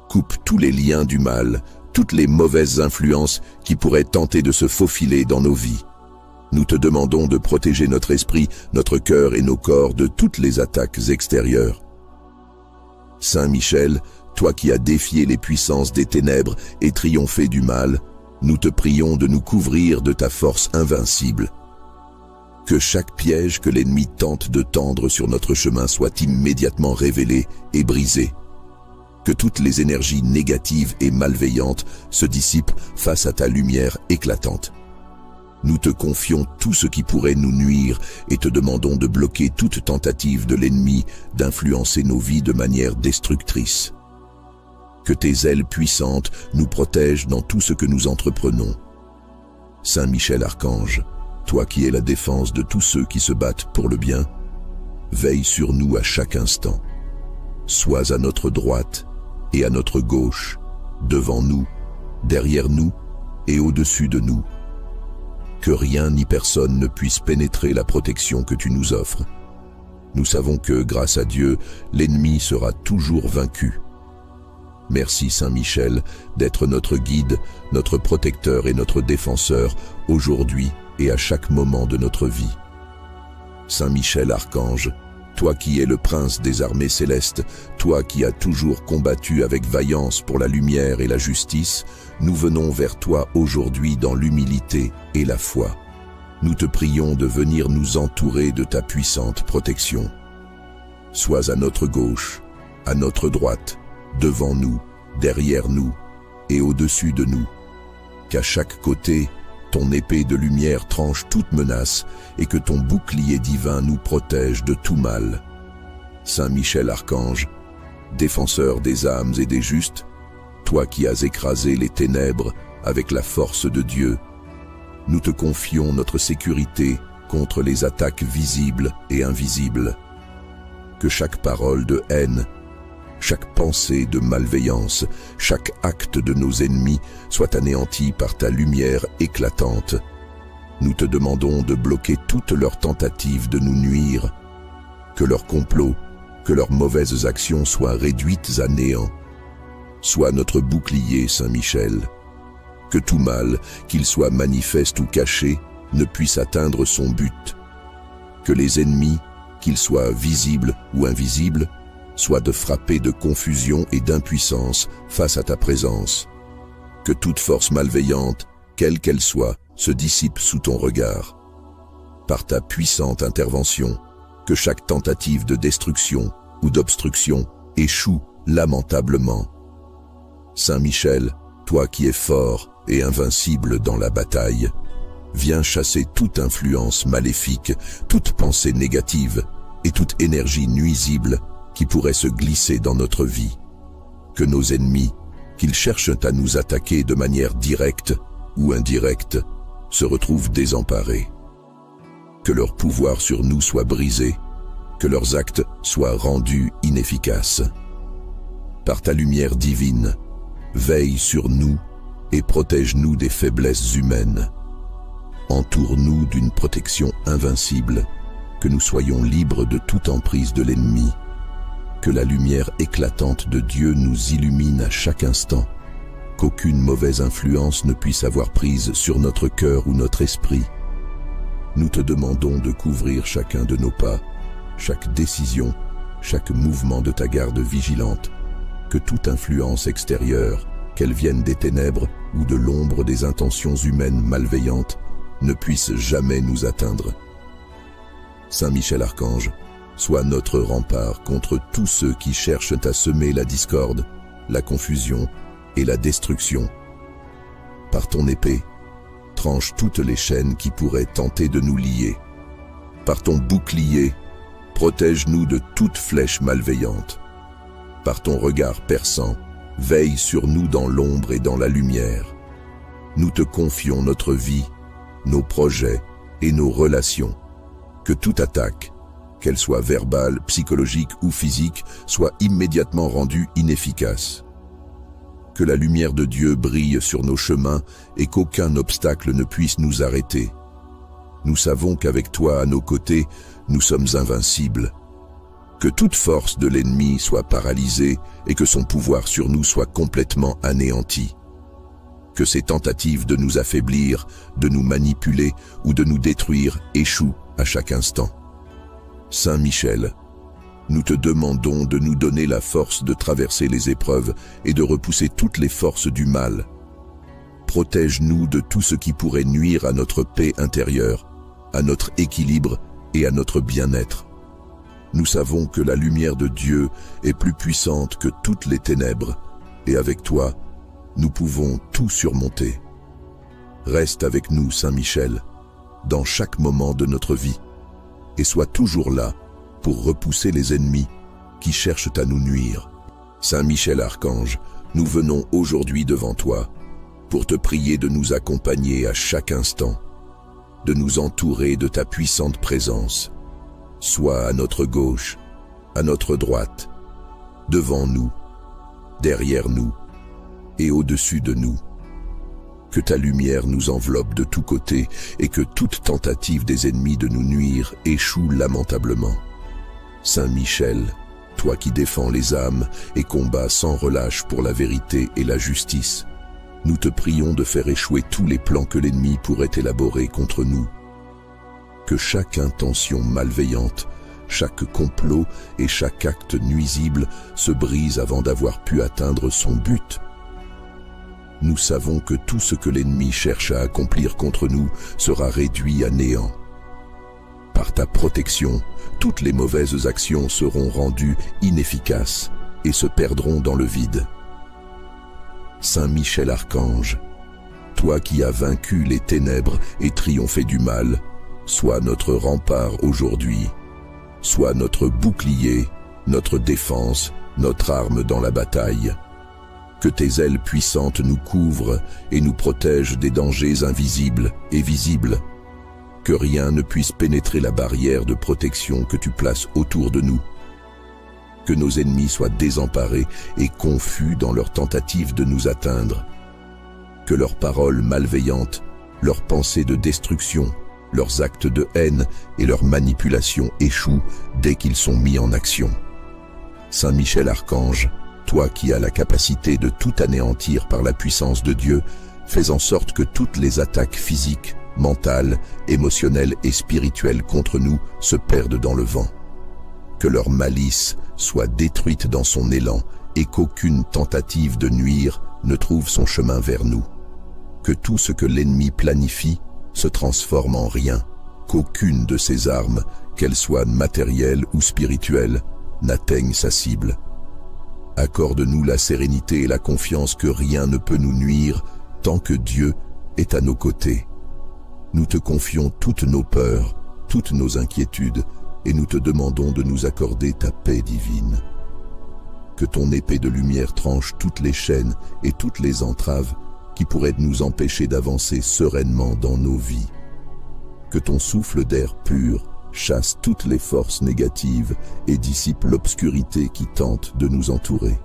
coupe tous les liens du mal, toutes les mauvaises influences qui pourraient tenter de se faufiler dans nos vies. Nous te demandons de protéger notre esprit, notre cœur et nos corps de toutes les attaques extérieures. Saint Michel, toi qui as défié les puissances des ténèbres et triomphé du mal, nous te prions de nous couvrir de ta force invincible. Que chaque piège que l'ennemi tente de tendre sur notre chemin soit immédiatement révélé et brisé. Que toutes les énergies négatives et malveillantes se dissipent face à ta lumière éclatante. Nous te confions tout ce qui pourrait nous nuire et te demandons de bloquer toute tentative de l'ennemi d'influencer nos vies de manière destructrice. Que tes ailes puissantes nous protègent dans tout ce que nous entreprenons. Saint Michel Archange, toi qui es la défense de tous ceux qui se battent pour le bien, veille sur nous à chaque instant. Sois à notre droite et à notre gauche, devant nous, derrière nous et au-dessus de nous. que rien ni personne ne puisse pénétrer la protection que tu nous offres. Nous savons que, grâce à Dieu, l'ennemi sera toujours vaincu. Merci Saint Michel d'être notre guide, notre protecteur et notre défenseur aujourd'hui et à chaque moment de notre vie. Saint Michel Archange, toi qui es le prince des armées célestes, toi qui as toujours combattu avec vaillance pour la lumière et la justice, nous venons vers toi aujourd'hui dans l'humilité et la foi. Nous te prions de venir nous entourer de ta puissante protection. Sois à notre gauche, à notre droite, devant nous, derrière nous et au-dessus de nous. Qu'à chaque côté, ton épée de lumière tranche toute menace et que ton bouclier divin nous protège de tout mal. Saint Michel Archange, défenseur des âmes et des justes, toi qui as écrasé les ténèbres avec la force de Dieu, nous te confions notre sécurité contre les attaques visibles et invisibles. Que chaque parole de haine, chaque pensée de malveillance, chaque acte de nos ennemis soit anéanti par ta lumière éclatante. Nous te demandons de bloquer toutes leurs tentatives de nous nuire, que leurs complots, que leurs mauvaises actions soient réduites à néant. Sois notre bouclier, Saint Michel. Que tout mal, qu'il soit manifeste ou caché, ne puisse atteindre son but. Que les ennemis, qu'ils soient visibles ou invisibles, soient de frapper de confusion et d'impuissance face à ta présence. Que toute force malveillante, quelle qu'elle soit, se dissipe sous ton regard. Par ta puissante intervention, que chaque tentative de destruction ou d'obstruction échoue lamentablement. Saint Michel, toi qui es fort et invincible dans la bataille, viens chasser toute influence maléfique, toute pensée négative et toute énergie nuisible qui pourrait se glisser dans notre vie. Que nos ennemis, qu'ils cherchent à nous attaquer de manière directe ou indirecte, se retrouvent désemparés. Que leur pouvoir sur nous soit brisé, que leurs actes soient rendus inefficaces. Par ta lumière divine, veille sur nous et protège-nous des faiblesses humaines. Entoure-nous d'une protection invincible, que nous soyons libres de toute emprise de l'ennemi. Que la lumière éclatante de Dieu nous illumine à chaque instant, qu'aucune mauvaise influence ne puisse avoir prise sur notre cœur ou notre esprit. Nous te demandons de couvrir chacun de nos pas, chaque décision, chaque mouvement de ta garde vigilante, que toute influence extérieure, qu'elle vienne des ténèbres ou de l'ombre des intentions humaines malveillantes, ne puisse jamais nous atteindre. Saint Michel Archange, sois notre rempart contre tous ceux qui cherchent à semer la discorde, la confusion et la destruction. Par ton épée, tranche toutes les chaînes qui pourraient tenter de nous lier. Par ton bouclier, protège-nous de toute flèche malveillante. Par ton regard perçant, veille sur nous dans l'ombre et dans la lumière. Nous te confions notre vie, nos projets et nos relations. Que toute attaque, qu'elle soit verbale, psychologique ou physique, soit immédiatement rendue inefficace. Que la lumière de Dieu brille sur nos chemins et qu'aucun obstacle ne puisse nous arrêter. Nous savons qu'avec toi à nos côtés, nous sommes invincibles. Que toute force de l'ennemi soit paralysée et que son pouvoir sur nous soit complètement anéanti. Que ses tentatives de nous affaiblir, de nous manipuler ou de nous détruire échouent à chaque instant. Saint Michel, nous te demandons de nous donner la force de traverser les épreuves et de repousser toutes les forces du mal. Protège-nous de tout ce qui pourrait nuire à notre paix intérieure, à notre équilibre et à notre bien-être. Nous savons que la lumière de Dieu est plus puissante que toutes les ténèbres, et avec toi, nous pouvons tout surmonter. Reste avec nous, Saint Michel, dans chaque moment de notre vie, et sois toujours là pour repousser les ennemis qui cherchent à nous nuire. Saint Michel Archange, nous venons aujourd'hui devant toi pour te prier de nous accompagner à chaque instant, de nous entourer de ta puissante présence. Sois à notre gauche, à notre droite, devant nous, derrière nous et au-dessus de nous. Que ta lumière nous enveloppe de tous côtés et que toute tentative des ennemis de nous nuire échoue lamentablement. Saint Michel, toi qui défends les âmes et combats sans relâche pour la vérité et la justice, nous te prions de faire échouer tous les plans que l'ennemi pourrait élaborer contre nous. Que chaque intention malveillante, chaque complot et chaque acte nuisible se brise avant d'avoir pu atteindre son but. Nous savons que tout ce que l'ennemi cherche à accomplir contre nous sera réduit à néant. Par ta protection, toutes les mauvaises actions seront rendues inefficaces et se perdront dans le vide. Saint Michel Archange, toi qui as vaincu les ténèbres et triomphé du mal, sois notre rempart aujourd'hui, sois notre bouclier, notre défense, notre arme dans la bataille. Que tes ailes puissantes nous couvrent et nous protègent des dangers invisibles et visibles. Que rien ne puisse pénétrer la barrière de protection que tu places autour de nous. Que nos ennemis soient désemparés et confus dans leur tentative de nous atteindre. Que leurs paroles malveillantes, leurs pensées de destruction, leurs actes de haine et leurs manipulations échouent dès qu'ils sont mis en action. Saint Michel Archange, toi qui as la capacité de tout anéantir par la puissance de Dieu, fais en sorte que toutes les attaques physiques, mentales, émotionnelles et spirituelles contre nous se perdent dans le vent. Que leur malice soit détruite dans son élan et qu'aucune tentative de nuire ne trouve son chemin vers nous. Que tout ce que l'ennemi planifie se transforme en rien, qu'aucune de ses armes, qu'elles soient matérielles ou spirituelles, n'atteigne sa cible. Accorde-nous la sérénité et la confiance que rien ne peut nous nuire tant que Dieu est à nos côtés. Nous te confions toutes nos peurs, toutes nos inquiétudes, et nous te demandons de nous accorder ta paix divine. Que ton épée de lumière tranche toutes les chaînes et toutes les entraves qui pourraient nous empêcher d'avancer sereinement dans nos vies. Que ton souffle d'air pur chasse toutes les forces négatives et dissipe l'obscurité qui tente de nous entourer.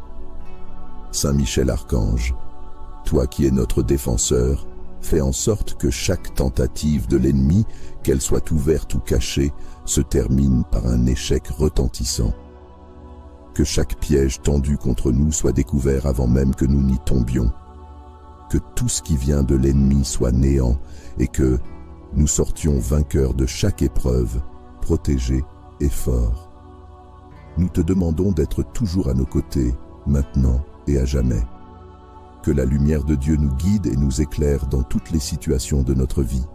Saint Michel Archange, toi qui es notre défenseur, fais en sorte que chaque tentative de l'ennemi, qu'elle soit ouverte ou cachée, se termine par un échec retentissant. Que chaque piège tendu contre nous soit découvert avant même que nous n'y tombions. Que tout ce qui vient de l'ennemi soit néant et que nous sortions vainqueurs de chaque épreuve, protégés et forts. Nous te demandons d'être toujours à nos côtés, maintenant et à jamais. Que la lumière de Dieu nous guide et nous éclaire dans toutes les situations de notre vie.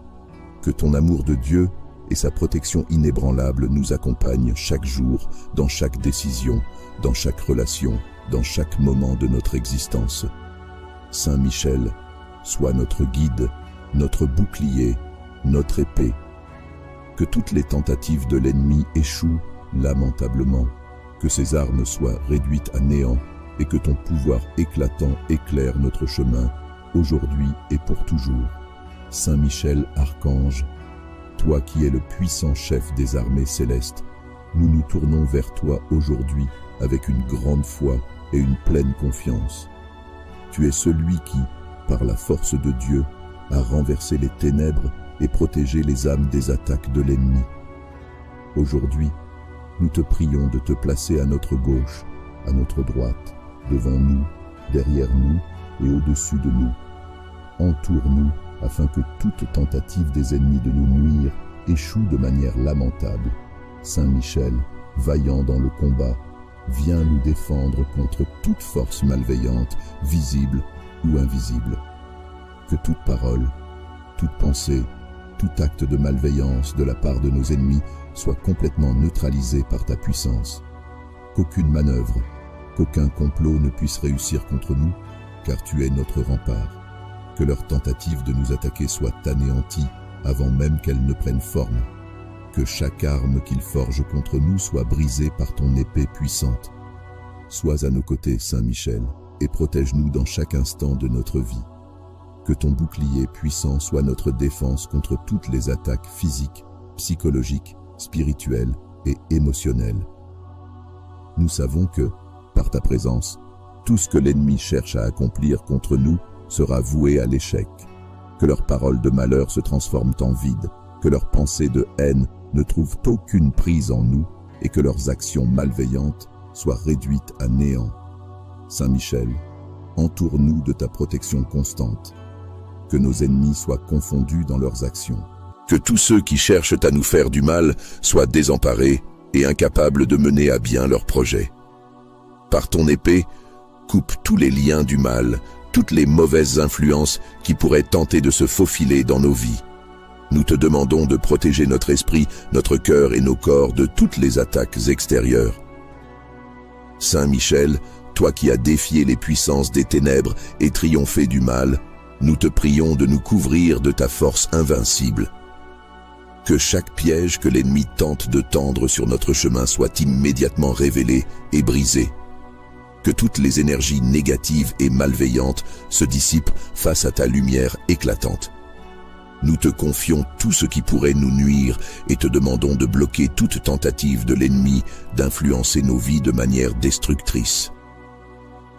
Que ton amour de Dieu et sa protection inébranlable nous accompagnent chaque jour, dans chaque décision, dans chaque relation, dans chaque moment de notre existence. Saint Michel, sois notre guide, notre bouclier, notre épée. Que toutes les tentatives de l'ennemi échouent lamentablement, que ses armes soient réduites à néant et que ton pouvoir éclatant éclaire notre chemin, aujourd'hui et pour toujours. Saint Michel Archange, toi qui es le puissant chef des armées célestes, nous nous tournons vers toi aujourd'hui avec une grande foi et une pleine confiance. Tu es celui qui, par la force de Dieu, a renversé les ténèbres et protégé les âmes des attaques de l'ennemi. Aujourd'hui, nous te prions de te placer à notre gauche, à notre droite, devant nous, derrière nous et au-dessus de nous. Entoure-nous afin que toute tentative des ennemis de nous nuire échoue de manière lamentable. Saint Michel, vaillant dans le combat, viens nous défendre contre toute force malveillante, visible ou invisible. Que toute parole, toute pensée, tout acte de malveillance de la part de nos ennemis soit complètement neutralisé par ta puissance. Qu'aucune manœuvre, qu'aucun complot ne puisse réussir contre nous, car tu es notre rempart. Que leur tentative de nous attaquer soit anéantie avant même qu'elle ne prenne forme. Que chaque arme qu'ils forgent contre nous soit brisée par ton épée puissante. Sois à nos côtés, Saint Michel, et protège-nous dans chaque instant de notre vie. Que ton bouclier puissant soit notre défense contre toutes les attaques physiques, psychologiques, spirituelles et émotionnelles. Nous savons que, par ta présence, tout ce que l'ennemi cherche à accomplir contre nous sera voué à l'échec. que leurs paroles de malheur se transforment en vide, que leurs pensées de haine ne trouvent aucune prise en nous et que leurs actions malveillantes soient réduites à néant. Saint Michel, entoure-nous de ta protection constante, que nos ennemis soient confondus dans leurs actions. Que tous ceux qui cherchent à nous faire du mal soient désemparés et incapables de mener à bien leurs projets. Par ton épée, coupe tous les liens du mal, toutes les mauvaises influences qui pourraient tenter de se faufiler dans nos vies. Nous te demandons de protéger notre esprit, notre cœur et nos corps de toutes les attaques extérieures. Saint Michel, toi qui as défié les puissances des ténèbres et triomphé du mal, nous te prions de nous couvrir de ta force invincible. Que chaque piège que l'ennemi tente de tendre sur notre chemin soit immédiatement révélé et brisé. Que toutes les énergies négatives et malveillantes se dissipent face à ta lumière éclatante. Nous te confions tout ce qui pourrait nous nuire et te demandons de bloquer toute tentative de l'ennemi d'influencer nos vies de manière destructrice.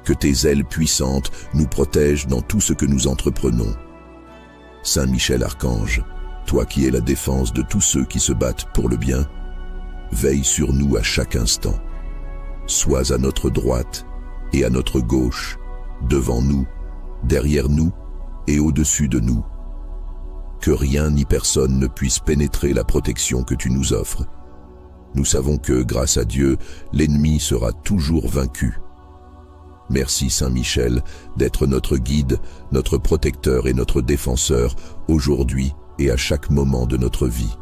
Que tes ailes puissantes nous protègent dans tout ce que nous entreprenons. Saint Michel Archange, toi qui es la défense de tous ceux qui se battent pour le bien, veille sur nous à chaque instant. Sois à notre droite et à notre gauche, devant nous, derrière nous et au-dessus de nous. Que rien ni personne ne puisse pénétrer la protection que tu nous offres. Nous savons que, grâce à Dieu, l'ennemi sera toujours vaincu. Merci Saint Michel d'être notre guide, notre protecteur et notre défenseur aujourd'hui et à chaque moment de notre vie.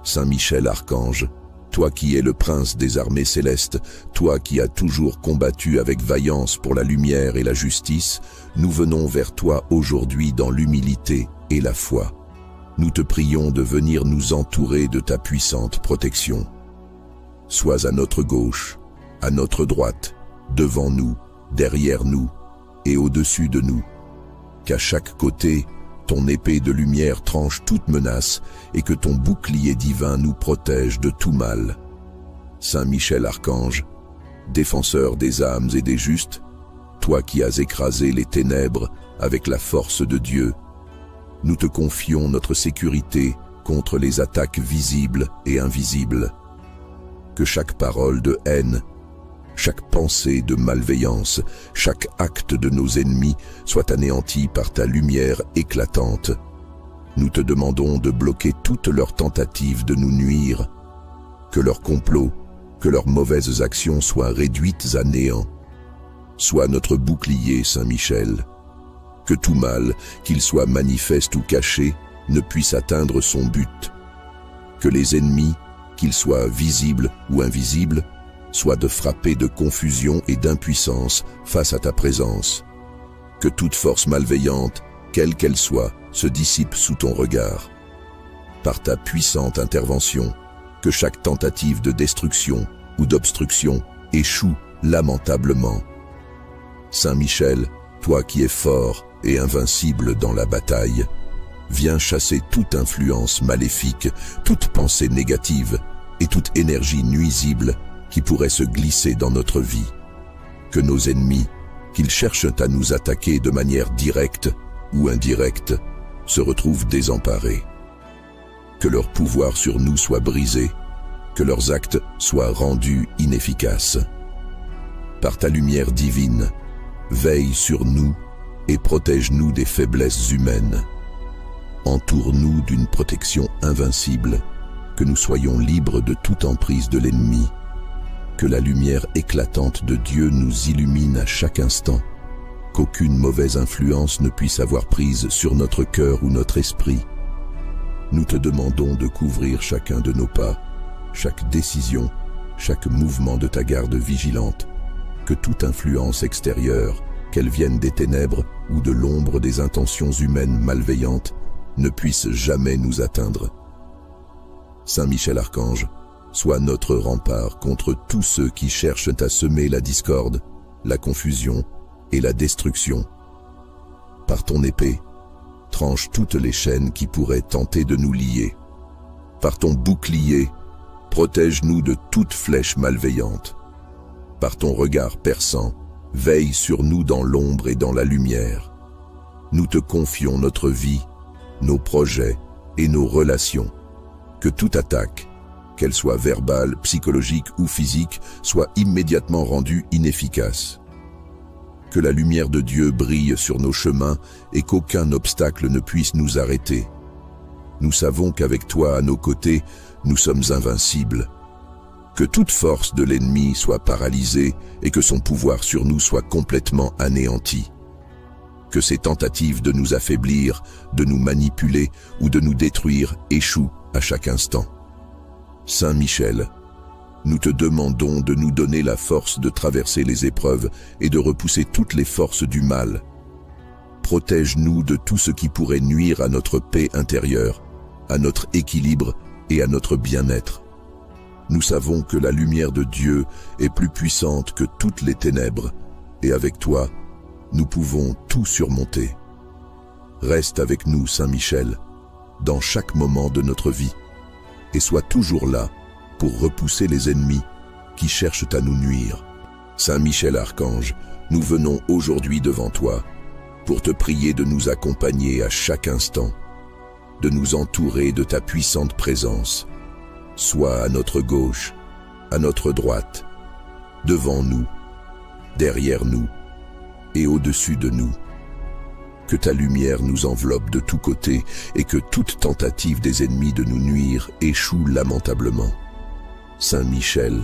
Saint Michel Archange, toi qui es le prince des armées célestes, toi qui as toujours combattu avec vaillance pour la lumière et la justice, nous venons vers toi aujourd'hui dans l'humilité et la foi. Nous te prions de venir nous entourer de ta puissante protection. Sois à notre gauche, à notre droite, devant nous, derrière nous et au-dessus de nous. Qu'à chaque côté, ton épée de lumière tranche toute menace et que ton bouclier divin nous protège de tout mal. Saint Michel Archange, défenseur des âmes et des justes, toi qui as écrasé les ténèbres avec la force de Dieu, nous te confions notre sécurité contre les attaques visibles et invisibles. Que chaque parole de haine, chaque pensée de malveillance, chaque acte de nos ennemis soit anéanti par ta lumière éclatante. Nous te demandons de bloquer toutes leurs tentatives de nous nuire. Que leurs complots, que leurs mauvaises actions soient réduites à néant. Sois notre bouclier, Saint Michel. Que tout mal, qu'il soit manifeste ou caché, ne puisse atteindre son but. Que les ennemis, qu'ils soient visibles ou invisibles, soient de frapper de confusion et d'impuissance face à ta présence. Que toute force malveillante, quelle qu'elle soit, se dissipe sous ton regard. Par ta puissante intervention, que chaque tentative de destruction ou d'obstruction échoue lamentablement. Saint Michel, toi qui es fort et invincible dans la bataille, viens chasser toute influence maléfique, toute pensée négative et toute énergie nuisible qui pourrait se glisser dans notre vie. Que nos ennemis, qu'ils cherchent à nous attaquer de manière directe ou indirecte, se retrouvent désemparés. Que leur pouvoir sur nous soit brisé, que leurs actes soient rendus inefficaces. Par ta lumière divine, veille sur nous et protège-nous des faiblesses humaines. Entoure-nous d'une protection invincible, que nous soyons libres de toute emprise de l'ennemi. Que la lumière éclatante de Dieu nous illumine à chaque instant, qu'aucune mauvaise influence ne puisse avoir prise sur notre cœur ou notre esprit. Nous te demandons de couvrir chacun de nos pas, chaque décision, chaque mouvement de ta garde vigilante, que toute influence extérieure, qu'elle vienne des ténèbres ou de l'ombre des intentions humaines malveillantes, ne puisse jamais nous atteindre. Saint Michel Archange, sois notre rempart contre tous ceux qui cherchent à semer la discorde, la confusion et la destruction. Par ton épée, tranche toutes les chaînes qui pourraient tenter de nous lier. Par ton bouclier, protège-nous de toute flèche malveillante. Par ton regard perçant, veille sur nous dans l'ombre et dans la lumière. nous te confions notre vie, nos projets et nos relations. Que toute attaque, qu'elle soit verbale, psychologique ou physique, soit immédiatement rendue inefficace. Que la lumière de Dieu brille sur nos chemins et qu'aucun obstacle ne puisse nous arrêter. Nous savons qu'avec toi à nos côtés, nous sommes invincibles. Que toute force de l'ennemi soit paralysée et que son pouvoir sur nous soit complètement anéanti. Que ses tentatives de nous affaiblir, de nous manipuler ou de nous détruire échouent à chaque instant. Saint Michel, nous te demandons de nous donner la force de traverser les épreuves et de repousser toutes les forces du mal. Protège-nous de tout ce qui pourrait nuire à notre paix intérieure, à notre équilibre et à notre bien-être. Nous savons que la lumière de Dieu est plus puissante que toutes les ténèbres, et avec toi, nous pouvons tout surmonter. Reste avec nous, Saint Michel, dans chaque moment de notre vie, et sois toujours là pour repousser les ennemis qui cherchent à nous nuire. Saint Michel Archange, nous venons aujourd'hui devant toi pour te prier de nous accompagner à chaque instant, de nous entourer de ta puissante présence, soit à notre gauche, à notre droite, devant nous, derrière nous et au-dessus de nous. Que ta lumière nous enveloppe de tous côtés et que toute tentative des ennemis de nous nuire échoue lamentablement. Saint Michel,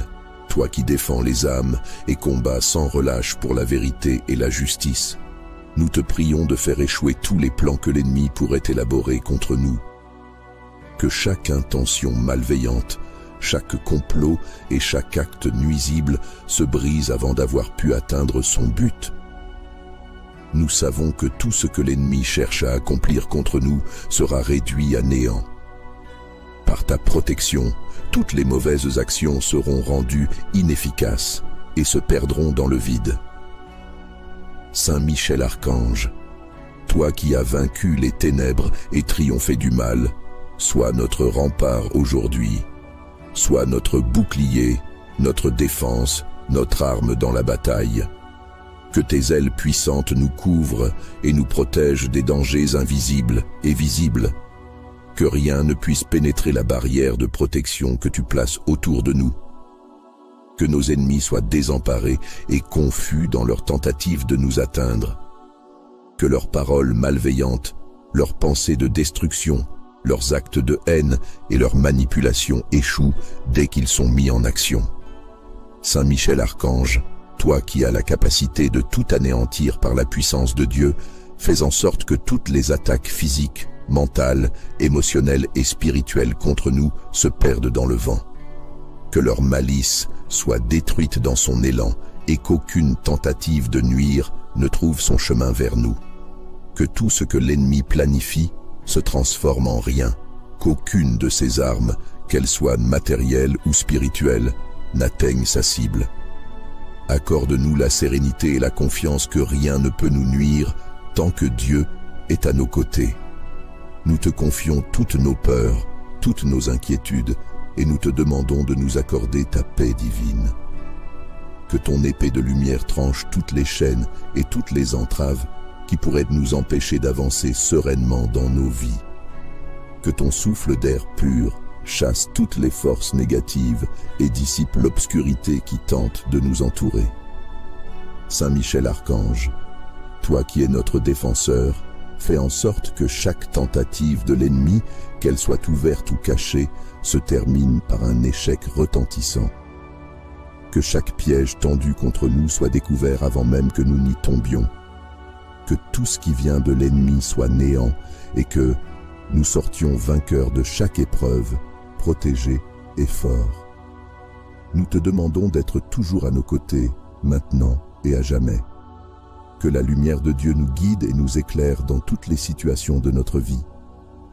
toi qui défends les âmes et combats sans relâche pour la vérité et la justice, nous te prions de faire échouer tous les plans que l'ennemi pourrait élaborer contre nous. Que chaque intention malveillante, chaque complot et chaque acte nuisible se brise avant d'avoir pu atteindre son but. Nous savons que tout ce que l'ennemi cherche à accomplir contre nous sera réduit à néant. Par ta protection, toutes les mauvaises actions seront rendues inefficaces et se perdront dans le vide. Saint Michel Archange, toi qui as vaincu les ténèbres et triomphé du mal, sois notre rempart aujourd'hui, sois notre bouclier, notre défense, notre arme dans la bataille. Que tes ailes puissantes nous couvrent et nous protègent des dangers invisibles et visibles. Que rien ne puisse pénétrer la barrière de protection que tu places autour de nous. Que nos ennemis soient désemparés et confus dans leur tentative de nous atteindre. Que leurs paroles malveillantes, leurs pensées de destruction, leurs actes de haine et leurs manipulations échouent dès qu'ils sont mis en action. Saint Michel Archange, toi qui as la capacité de tout anéantir par la puissance de Dieu, fais en sorte que toutes les attaques physiques, mentales, émotionnelles et spirituelles contre nous se perdent dans le vent. Que leur malice soit détruite dans son élan et qu'aucune tentative de nuire ne trouve son chemin vers nous. Que tout ce que l'ennemi planifie se transforme en rien, qu'aucune de ses armes, qu'elles soient matérielles ou spirituelles, n'atteigne sa cible. Accorde-nous la sérénité et la confiance que rien ne peut nous nuire tant que Dieu est à nos côtés. Nous te confions toutes nos peurs, toutes nos inquiétudes, et nous te demandons de nous accorder ta paix divine. Que ton épée de lumière tranche toutes les chaînes et toutes les entraves qui pourraient nous empêcher d'avancer sereinement dans nos vies. Que ton souffle d'air pur chasse toutes les forces négatives et dissipe l'obscurité qui tente de nous entourer. Saint Michel Archange, toi qui es notre défenseur, fais en sorte que chaque tentative de l'ennemi, qu'elle soit ouverte ou cachée, se termine par un échec retentissant. Que chaque piège tendu contre nous soit découvert avant même que nous n'y tombions. Que tout ce qui vient de l'ennemi soit néant et que nous sortions vainqueurs de chaque épreuve, protégés et forts. Nous te demandons d'être toujours à nos côtés, maintenant et à jamais. Que la lumière de Dieu nous guide et nous éclaire dans toutes les situations de notre vie.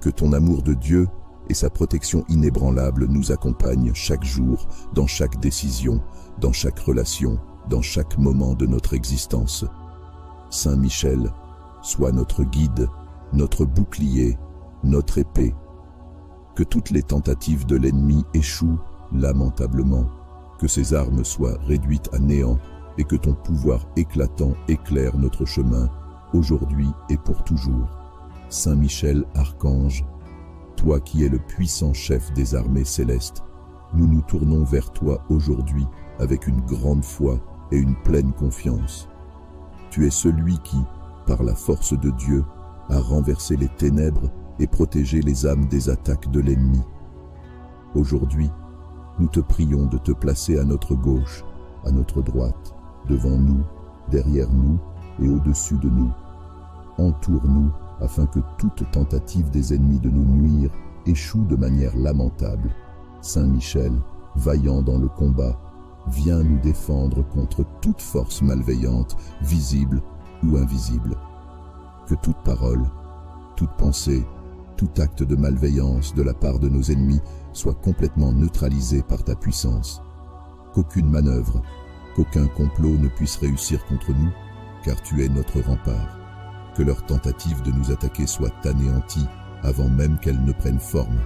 Que ton amour de Dieu et sa protection inébranlable nous accompagnent chaque jour, dans chaque décision, dans chaque relation, dans chaque moment de notre existence. Saint Michel, sois notre guide, notre bouclier, notre épée. Que toutes les tentatives de l'ennemi échouent lamentablement, que ses armes soient réduites à néant et que ton pouvoir éclatant éclaire notre chemin aujourd'hui et pour toujours. Saint Michel, archange, toi qui es le puissant chef des armées célestes, nous nous tournons vers toi aujourd'hui avec une grande foi et une pleine confiance. Tu es celui qui, par la force de Dieu, a renversé les ténèbres et protégé les âmes des attaques de l'ennemi. Aujourd'hui, nous te prions de te placer à notre gauche, à notre droite, devant nous, derrière nous et au-dessus de nous. Entoure-nous afin que toute tentative des ennemis de nous nuire échoue de manière lamentable. Saint Michel, vaillant dans le combat, viens nous défendre contre toute force malveillante, visible ou invisible. Que toute parole, toute pensée, tout acte de malveillance de la part de nos ennemis soit complètement neutralisé par ta puissance. Qu'aucune manœuvre, qu'aucun complot ne puisse réussir contre nous, car tu es notre rempart. Que leur tentative de nous attaquer soit anéantie avant même qu'elle ne prenne forme.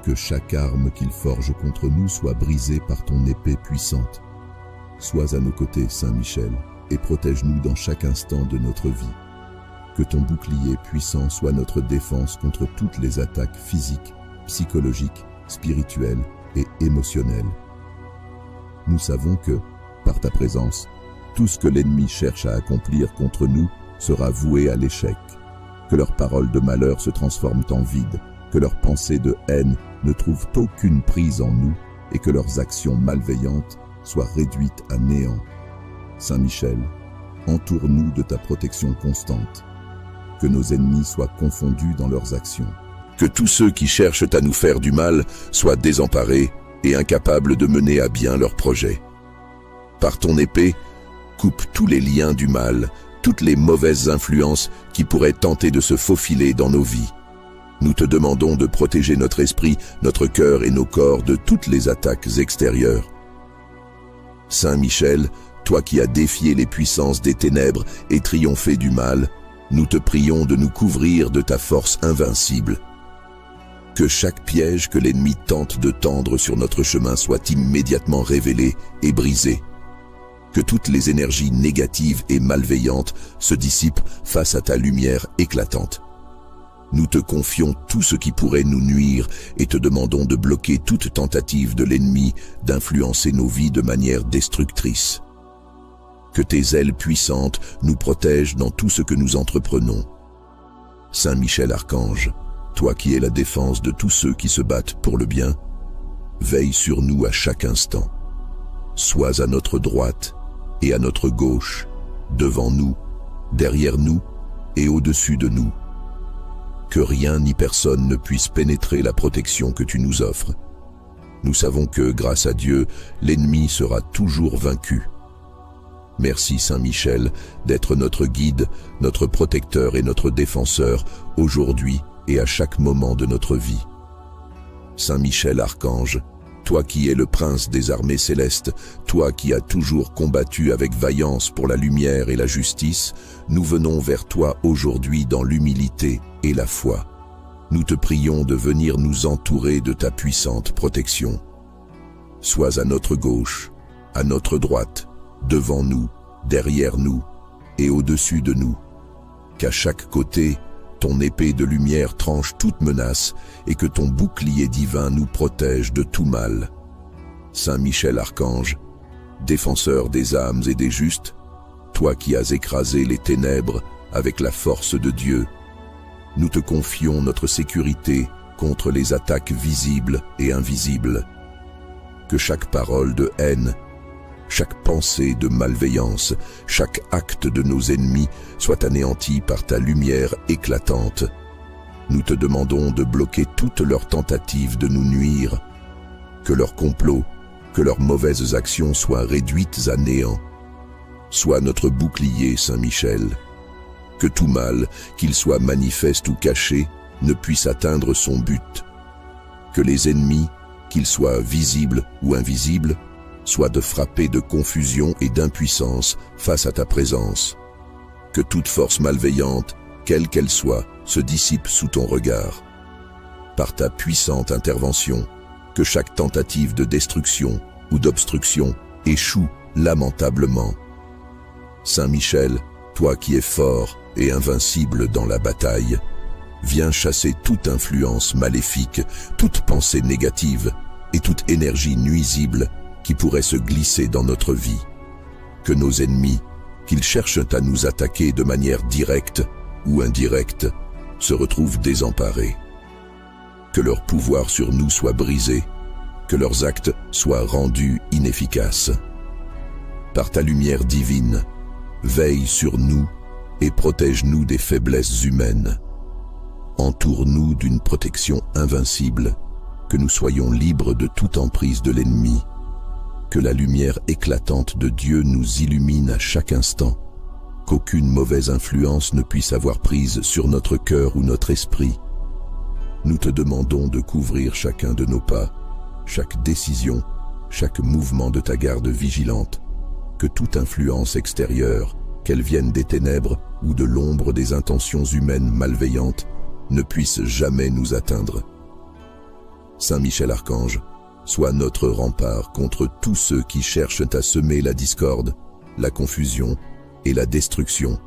Que chaque arme qu'ils forgent contre nous soit brisée par ton épée puissante. Sois à nos côtés, Saint Michel, et protège-nous dans chaque instant de notre vie. Que ton bouclier puissant soit notre défense contre toutes les attaques physiques, psychologiques, spirituelles et émotionnelles. Nous savons que, par ta présence, tout ce que l'ennemi cherche à accomplir contre nous sera voué à l'échec. Que leurs paroles de malheur se transforment en vide, que leurs pensées de haine ne trouvent aucune prise en nous et que leurs actions malveillantes soient réduites à néant. Saint Michel, entoure-nous de ta protection constante. Que nos ennemis soient confondus dans leurs actions. Que tous ceux qui cherchent à nous faire du mal soient désemparés et incapables de mener à bien leurs projets. Par ton épée, coupe tous les liens du mal, toutes les mauvaises influences qui pourraient tenter de se faufiler dans nos vies. Nous te demandons de protéger notre esprit, notre cœur et nos corps de toutes les attaques extérieures. Saint Michel, toi qui as défié les puissances des ténèbres et triomphé du mal, nous te prions de nous couvrir de ta force invincible. Que chaque piège que l'ennemi tente de tendre sur notre chemin soit immédiatement révélé et brisé. Que toutes les énergies négatives et malveillantes se dissipent face à ta lumière éclatante. Nous te confions tout ce qui pourrait nous nuire et te demandons de bloquer toute tentative de l'ennemi d'influencer nos vies de manière destructrice. Que tes ailes puissantes nous protègent dans tout ce que nous entreprenons. Saint Michel Archange, toi qui es la défense de tous ceux qui se battent pour le bien, veille sur nous à chaque instant. Sois à notre droite et à notre gauche, devant nous, derrière nous et au-dessus de nous. Que rien ni personne ne puisse pénétrer la protection que tu nous offres. Nous savons que, grâce à Dieu, l'ennemi sera toujours vaincu. Merci Saint Michel d'être notre guide, notre protecteur et notre défenseur aujourd'hui et à chaque moment de notre vie. Saint Michel Archange, toi qui es le prince des armées célestes, toi qui as toujours combattu avec vaillance pour la lumière et la justice, nous venons vers toi aujourd'hui dans l'humilité et la foi. Nous te prions de venir nous entourer de ta puissante protection. Sois à notre gauche, à notre droite, devant nous, derrière nous et au-dessus de nous. Qu'à chaque côté, ton épée de lumière tranche toute menace et que ton bouclier divin nous protège de tout mal. Saint Michel Archange, défenseur des âmes et des justes, toi qui as écrasé les ténèbres avec la force de Dieu, nous te confions notre sécurité contre les attaques visibles et invisibles. Que chaque parole de haine, chaque pensée de malveillance, chaque acte de nos ennemis soit anéanti par ta lumière éclatante. Nous te demandons de bloquer toutes leurs tentatives de nous nuire. Que leurs complots, que leurs mauvaises actions soient réduites à néant. Sois notre bouclier, Saint Michel. Que tout mal, qu'il soit manifeste ou caché, ne puisse atteindre son but. Que les ennemis, qu'ils soient visibles ou invisibles, soient de frapper de confusion et d'impuissance face à ta présence. Que toute force malveillante, quelle qu'elle soit, se dissipe sous ton regard. Par ta puissante intervention, que chaque tentative de destruction ou d'obstruction échoue lamentablement. Saint Michel, toi qui es fort, et invincible dans la bataille, viens chasser toute influence maléfique, toute pensée négative et toute énergie nuisible qui pourrait se glisser dans notre vie. Que nos ennemis, qu'ils cherchent à nous attaquer de manière directe ou indirecte, se retrouvent désemparés. Que leur pouvoir sur nous soit brisé, que leurs actes soient rendus inefficaces. Par ta lumière divine, veille sur nous et protège-nous des faiblesses humaines. Entoure-nous d'une protection invincible, que nous soyons libres de toute emprise de l'ennemi. Que la lumière éclatante de Dieu nous illumine à chaque instant, qu'aucune mauvaise influence ne puisse avoir prise sur notre cœur ou notre esprit. Nous te demandons de couvrir chacun de nos pas, chaque décision, chaque mouvement de ta garde vigilante, que toute influence extérieure, qu'elle vienne des ténèbres ou de l'ombre des intentions humaines malveillantes, ne puisse jamais nous atteindre. Saint Michel Archange, sois notre rempart contre tous ceux qui cherchent à semer la discorde, la confusion et la destruction.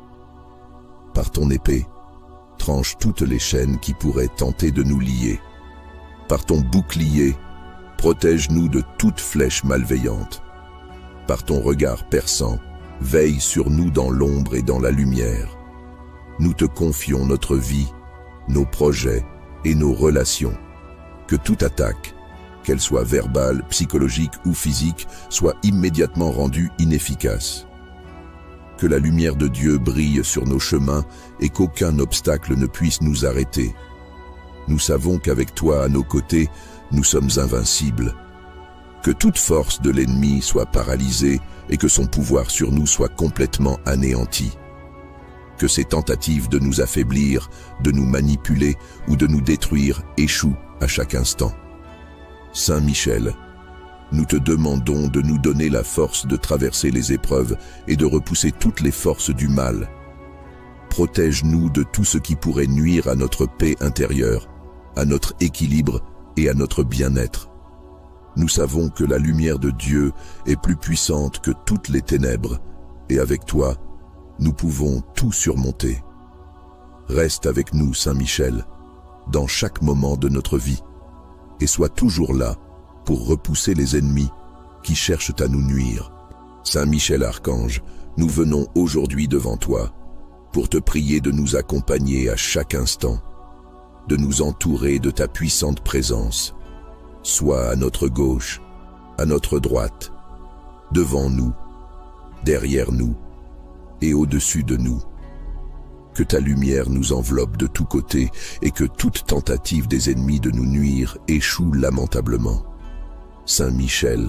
Par ton épée, tranche toutes les chaînes qui pourraient tenter de nous lier. Par ton bouclier, protège-nous de toute flèche malveillante. Par ton regard perçant, veille sur nous dans l'ombre et dans la lumière. Nous te confions notre vie, nos projets et nos relations. Que toute attaque, qu'elle soit verbale, psychologique ou physique, soit immédiatement rendue inefficace. Que la lumière de Dieu brille sur nos chemins et qu'aucun obstacle ne puisse nous arrêter. Nous savons qu'avec toi à nos côtés, nous sommes invincibles. Que toute force de l'ennemi soit paralysée et que son pouvoir sur nous soit complètement anéanti. Que ses tentatives de nous affaiblir, de nous manipuler ou de nous détruire échouent à chaque instant. Saint Michel, nous te demandons de nous donner la force de traverser les épreuves et de repousser toutes les forces du mal. Protège-nous de tout ce qui pourrait nuire à notre paix intérieure, à notre équilibre et à notre bien-être. Nous savons que la lumière de Dieu est plus puissante que toutes les ténèbres, et avec toi, nous pouvons tout surmonter. Reste avec nous, Saint Michel, dans chaque moment de notre vie, et sois toujours là pour repousser les ennemis qui cherchent à nous nuire. Saint Michel Archange, nous venons aujourd'hui devant toi pour te prier de nous accompagner à chaque instant, de nous entourer de ta puissante présence. Sois à notre gauche, à notre droite, devant nous, derrière nous et au-dessus de nous. Que ta lumière nous enveloppe de tous côtés et que toute tentative des ennemis de nous nuire échoue lamentablement. Saint Michel,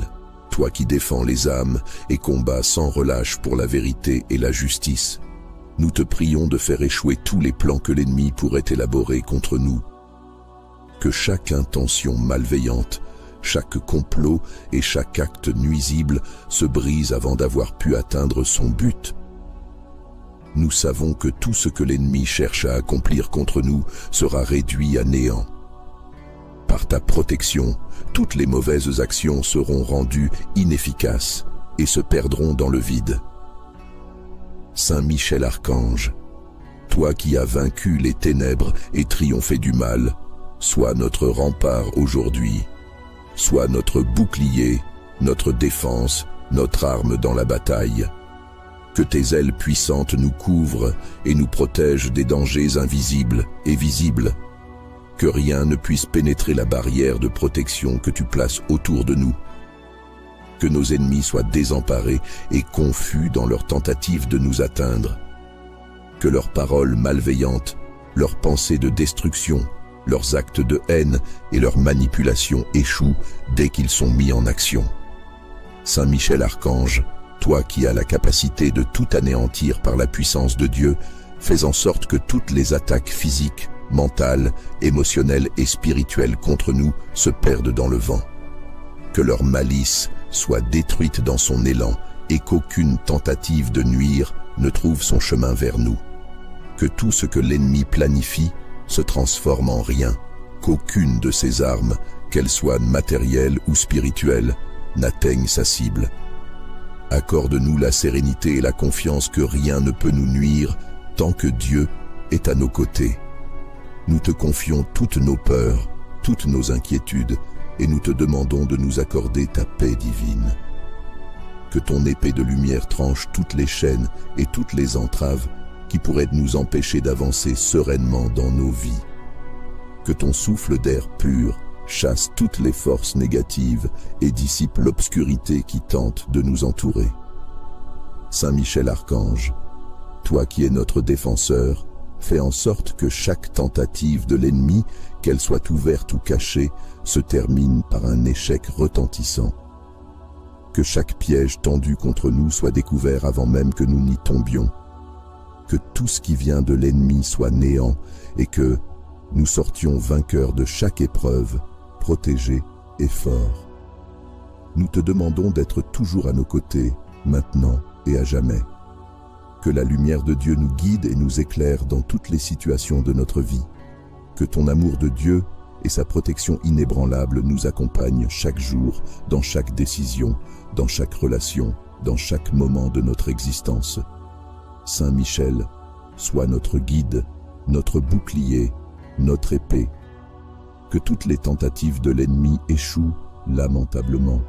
toi qui défends les âmes et combats sans relâche pour la vérité et la justice, nous te prions de faire échouer tous les plans que l'ennemi pourrait élaborer contre nous. Que chaque intention malveillante, chaque complot et chaque acte nuisible se brise avant d'avoir pu atteindre son but. Nous savons que tout ce que l'ennemi cherche à accomplir contre nous sera réduit à néant. Par ta protection, toutes les mauvaises actions seront rendues inefficaces et se perdront dans le vide. Saint Michel Archange, toi qui as vaincu les ténèbres et triomphé du mal, sois notre rempart aujourd'hui, sois notre bouclier, notre défense, notre arme dans la bataille. Que tes ailes puissantes nous couvrent et nous protègent des dangers invisibles et visibles. Que rien ne puisse pénétrer la barrière de protection que tu places autour de nous. Que nos ennemis soient désemparés et confus dans leur tentative de nous atteindre. Que leurs paroles malveillantes, leurs pensées de destruction, leurs actes de haine et leurs manipulations échouent dès qu'ils sont mis en action. Saint Michel Archange, toi qui as la capacité de tout anéantir par la puissance de Dieu, fais en sorte que toutes les attaques physiques, mentales, émotionnelles et spirituelles contre nous se perdent dans le vent. Que leur malice soit détruite dans son élan et qu'aucune tentative de nuire ne trouve son chemin vers nous. Que tout ce que l'ennemi planifie se transforme en rien, qu'aucune de ses armes, qu'elles soient matérielles ou spirituelles, n'atteigne sa cible. Accorde-nous la sérénité et la confiance que rien ne peut nous nuire tant que Dieu est à nos côtés. Nous te confions toutes nos peurs, toutes nos inquiétudes, et nous te demandons de nous accorder ta paix divine. Que ton épée de lumière tranche toutes les chaînes et toutes les entraves qui pourraient nous empêcher d'avancer sereinement dans nos vies. Que ton souffle d'air pur chasse toutes les forces négatives et dissipe l'obscurité qui tente de nous entourer. Saint Michel Archange, toi qui es notre défenseur, fais en sorte que chaque tentative de l'ennemi, qu'elle soit ouverte ou cachée, se termine par un échec retentissant. Que chaque piège tendu contre nous soit découvert avant même que nous n'y tombions. Que tout ce qui vient de l'ennemi soit néant et que nous sortions vainqueurs de chaque épreuve, protégés et forts. Nous te demandons d'être toujours à nos côtés, maintenant et à jamais. Que la lumière de Dieu nous guide et nous éclaire dans toutes les situations de notre vie. Que ton amour de Dieu et sa protection inébranlable nous accompagnent chaque jour, dans chaque décision, dans chaque relation, dans chaque moment de notre existence. Saint Michel, sois notre guide, notre bouclier, notre épée. Que toutes les tentatives de l'ennemi échouent lamentablement,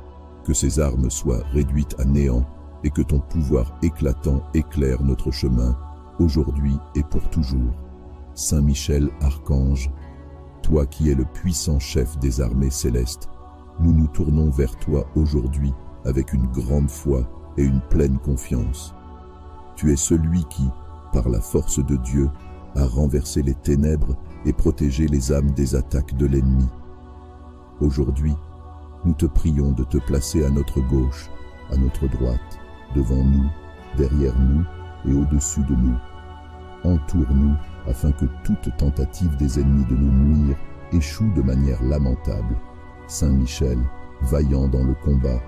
que ses armes soient réduites à néant et que ton pouvoir éclatant éclaire notre chemin, aujourd'hui et pour toujours. Saint Michel Archange, toi qui es le puissant chef des armées célestes, nous nous tournons vers toi aujourd'hui avec une grande foi et une pleine confiance. Tu es celui qui, par la force de Dieu, a renversé les ténèbres et protégé les âmes des attaques de l'ennemi. Aujourd'hui, nous te prions de te placer à notre gauche, à notre droite, devant nous, derrière nous et au-dessus de nous. Entoure-nous afin que toute tentative des ennemis de nous nuire échoue de manière lamentable. Saint Michel, vaillant dans le combat,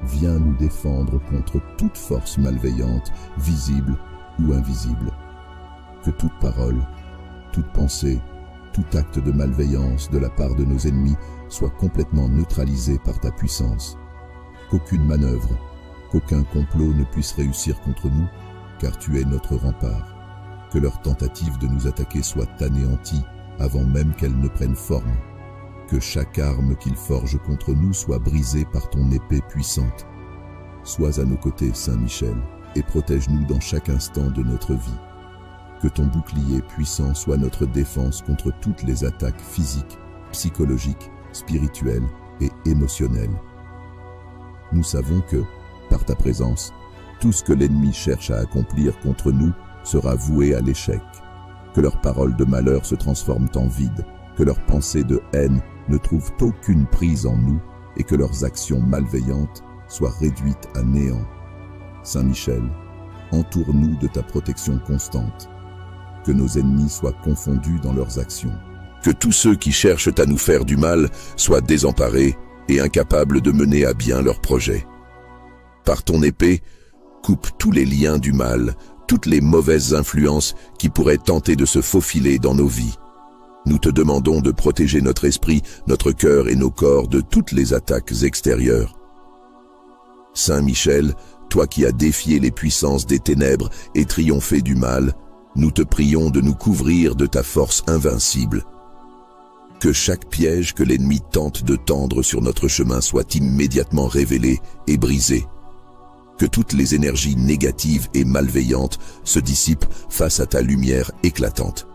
viens nous défendre contre toute force malveillante, visible ou invisible. Que toute parole, toute pensée, tout acte de malveillance de la part de nos ennemis soit complètement neutralisé par ta puissance. Qu'aucune manœuvre, qu'aucun complot ne puisse réussir contre nous, car tu es notre rempart. Que leur tentative de nous attaquer soit anéantie avant même qu'elle ne prenne forme. Que chaque arme qu'ils forgent contre nous soit brisée par ton épée puissante. Sois à nos côtés, Saint Michel, et protège-nous dans chaque instant de notre vie. Que ton bouclier puissant soit notre défense contre toutes les attaques physiques, psychologiques, spirituelles et émotionnelles. Nous savons que, par ta présence, tout ce que l'ennemi cherche à accomplir contre nous sera voué à l'échec. Que leurs paroles de malheur se transforment en vide, que leurs pensées de haine ne trouvent aucune prise en nous et que leurs actions malveillantes soient réduites à néant. Saint Michel, entoure-nous de ta protection constante. Que nos ennemis soient confondus dans leurs actions. Que tous ceux qui cherchent à nous faire du mal soient désemparés et incapables de mener à bien leurs projets. Par ton épée, coupe tous les liens du mal, toutes les mauvaises influences qui pourraient tenter de se faufiler dans nos vies. Nous te demandons de protéger notre esprit, notre cœur et nos corps de toutes les attaques extérieures. Saint Michel, toi qui as défié les puissances des ténèbres et triomphé du mal, nous te prions de nous couvrir de ta force invincible. Que chaque piège que l'ennemi tente de tendre sur notre chemin soit immédiatement révélé et brisé. Que toutes les énergies négatives et malveillantes se dissipent face à ta lumière éclatante.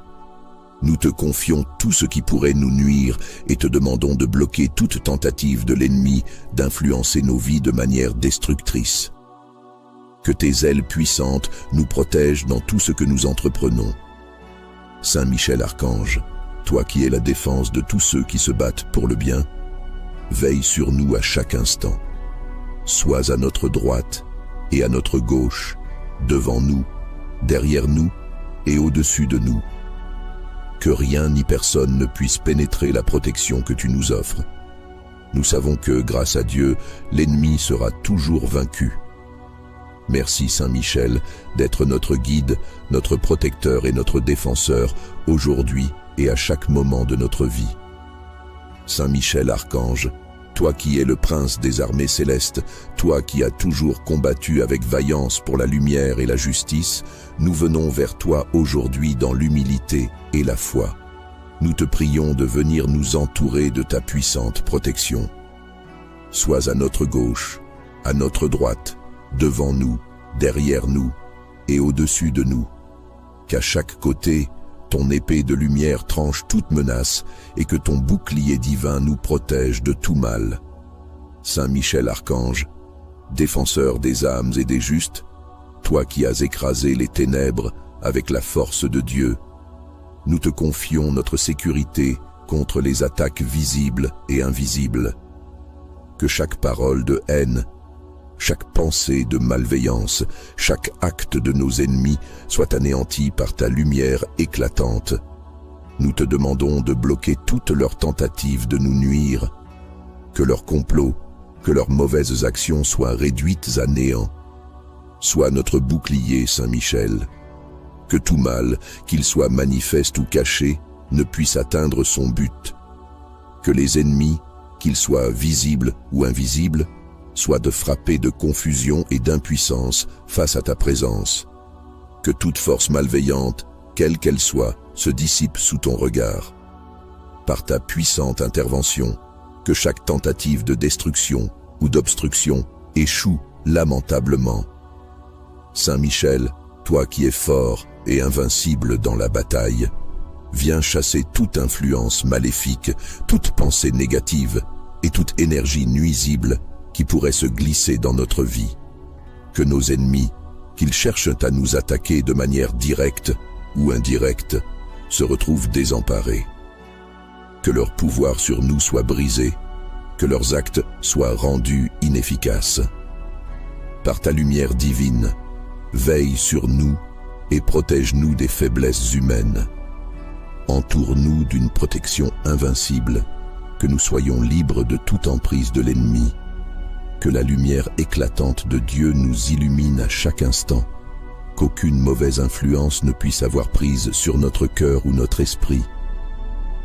Nous te confions tout ce qui pourrait nous nuire et te demandons de bloquer toute tentative de l'ennemi d'influencer nos vies de manière destructrice. Que tes ailes puissantes nous protègent dans tout ce que nous entreprenons. Saint Michel Archange, toi qui es la défense de tous ceux qui se battent pour le bien, veille sur nous à chaque instant. Sois à notre droite et à notre gauche, devant nous, derrière nous et au-dessus de nous. Que rien ni personne ne puisse pénétrer la protection que tu nous offres. Nous savons que, grâce à Dieu, l'ennemi sera toujours vaincu. Merci Saint Michel d'être notre guide, notre protecteur et notre défenseur aujourd'hui et à chaque moment de notre vie. Saint Michel Archange, toi qui es le prince des armées célestes, toi qui as toujours combattu avec vaillance pour la lumière et la justice, nous venons vers toi aujourd'hui dans l'humilité et la foi. Nous te prions de venir nous entourer de ta puissante protection. Sois à notre gauche, à notre droite, devant nous, derrière nous et au-dessus de nous. Qu'à chaque côté, ton épée de lumière tranche toute menace et que ton bouclier divin nous protège de tout mal. Saint Michel Archange, défenseur des âmes et des justes, toi qui as écrasé les ténèbres avec la force de Dieu, nous te confions notre sécurité contre les attaques visibles et invisibles. Que chaque parole de haine, chaque pensée de malveillance, chaque acte de nos ennemis soit anéanti par ta lumière éclatante. Nous te demandons de bloquer toutes leurs tentatives de nous nuire, que leurs complots, que leurs mauvaises actions soient réduites à néant. Sois notre bouclier, Saint Michel. Que tout mal, qu'il soit manifeste ou caché, ne puisse atteindre son but. Que les ennemis, qu'ils soient visibles ou invisibles, soit de frapper de confusion et d'impuissance face à ta présence. Que toute force malveillante, quelle qu'elle soit, se dissipe sous ton regard. Par ta puissante intervention, que chaque tentative de destruction ou d'obstruction échoue lamentablement. Saint Michel, toi qui es fort et invincible dans la bataille, viens chasser toute influence maléfique, toute pensée négative et toute énergie nuisible qui pourrait se glisser dans notre vie. Que nos ennemis, qu'ils cherchent à nous attaquer de manière directe ou indirecte, se retrouvent désemparés. Que leur pouvoir sur nous soit brisé, que leurs actes soient rendus inefficaces. Par ta lumière divine, veille sur nous et protège-nous des faiblesses humaines. Entoure-nous d'une protection invincible, que nous soyons libres de toute emprise de l'ennemi. Que la lumière éclatante de Dieu nous illumine à chaque instant, qu'aucune mauvaise influence ne puisse avoir prise sur notre cœur ou notre esprit.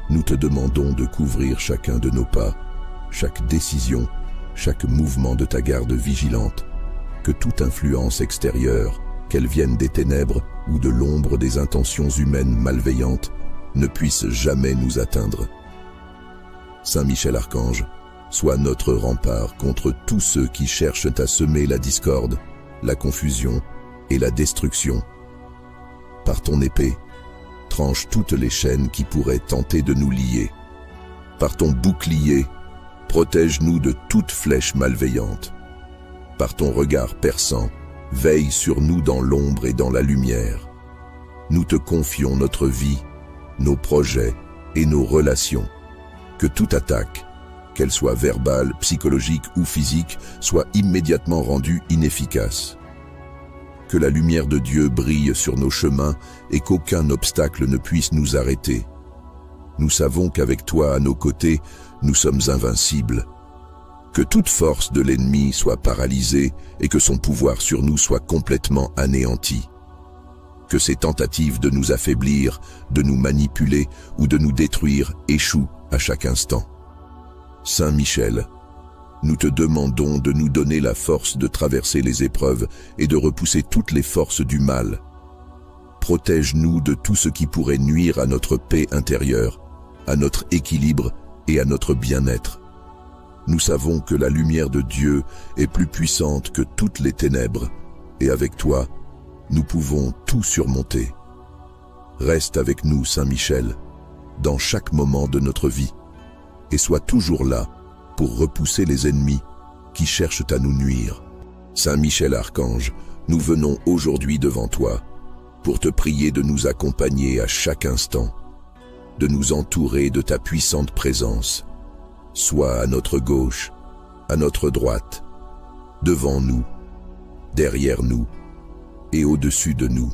Nous te demandons de couvrir chacun de nos pas, chaque décision, chaque mouvement de ta garde vigilante, que toute influence extérieure, qu'elle vienne des ténèbres ou de l'ombre des intentions humaines malveillantes, ne puisse jamais nous atteindre. Saint Michel Archange, sois notre rempart contre tous ceux qui cherchent à semer la discorde, la confusion et la destruction. Par ton épée, tranche toutes les chaînes qui pourraient tenter de nous lier. Par ton bouclier, protège-nous de toute flèche malveillante. Par ton regard perçant, veille sur nous dans l'ombre et dans la lumière. Nous te confions notre vie, nos projets et nos relations. Que toute attaque, qu'elle soit verbale, psychologique ou physique, soit immédiatement rendue inefficace. Que la lumière de Dieu brille sur nos chemins et qu'aucun obstacle ne puisse nous arrêter. Nous savons qu'avec toi à nos côtés, nous sommes invincibles. Que toute force de l'ennemi soit paralysée et que son pouvoir sur nous soit complètement anéanti. Que ses tentatives de nous affaiblir, de nous manipuler ou de nous détruire échouent à chaque instant. Saint Michel, nous te demandons de nous donner la force de traverser les épreuves et de repousser toutes les forces du mal. Protège-nous de tout ce qui pourrait nuire à notre paix intérieure, à notre équilibre et à notre bien-être. Nous savons que la lumière de Dieu est plus puissante que toutes les ténèbres, et avec toi, nous pouvons tout surmonter. Reste avec nous, Saint Michel, dans chaque moment de notre vie, et sois toujours là pour repousser les ennemis qui cherchent à nous nuire. Saint Michel Archange, nous venons aujourd'hui devant toi pour te prier de nous accompagner à chaque instant, de nous entourer de ta puissante présence. Sois à notre gauche, à notre droite, devant nous, derrière nous et au-dessus de nous.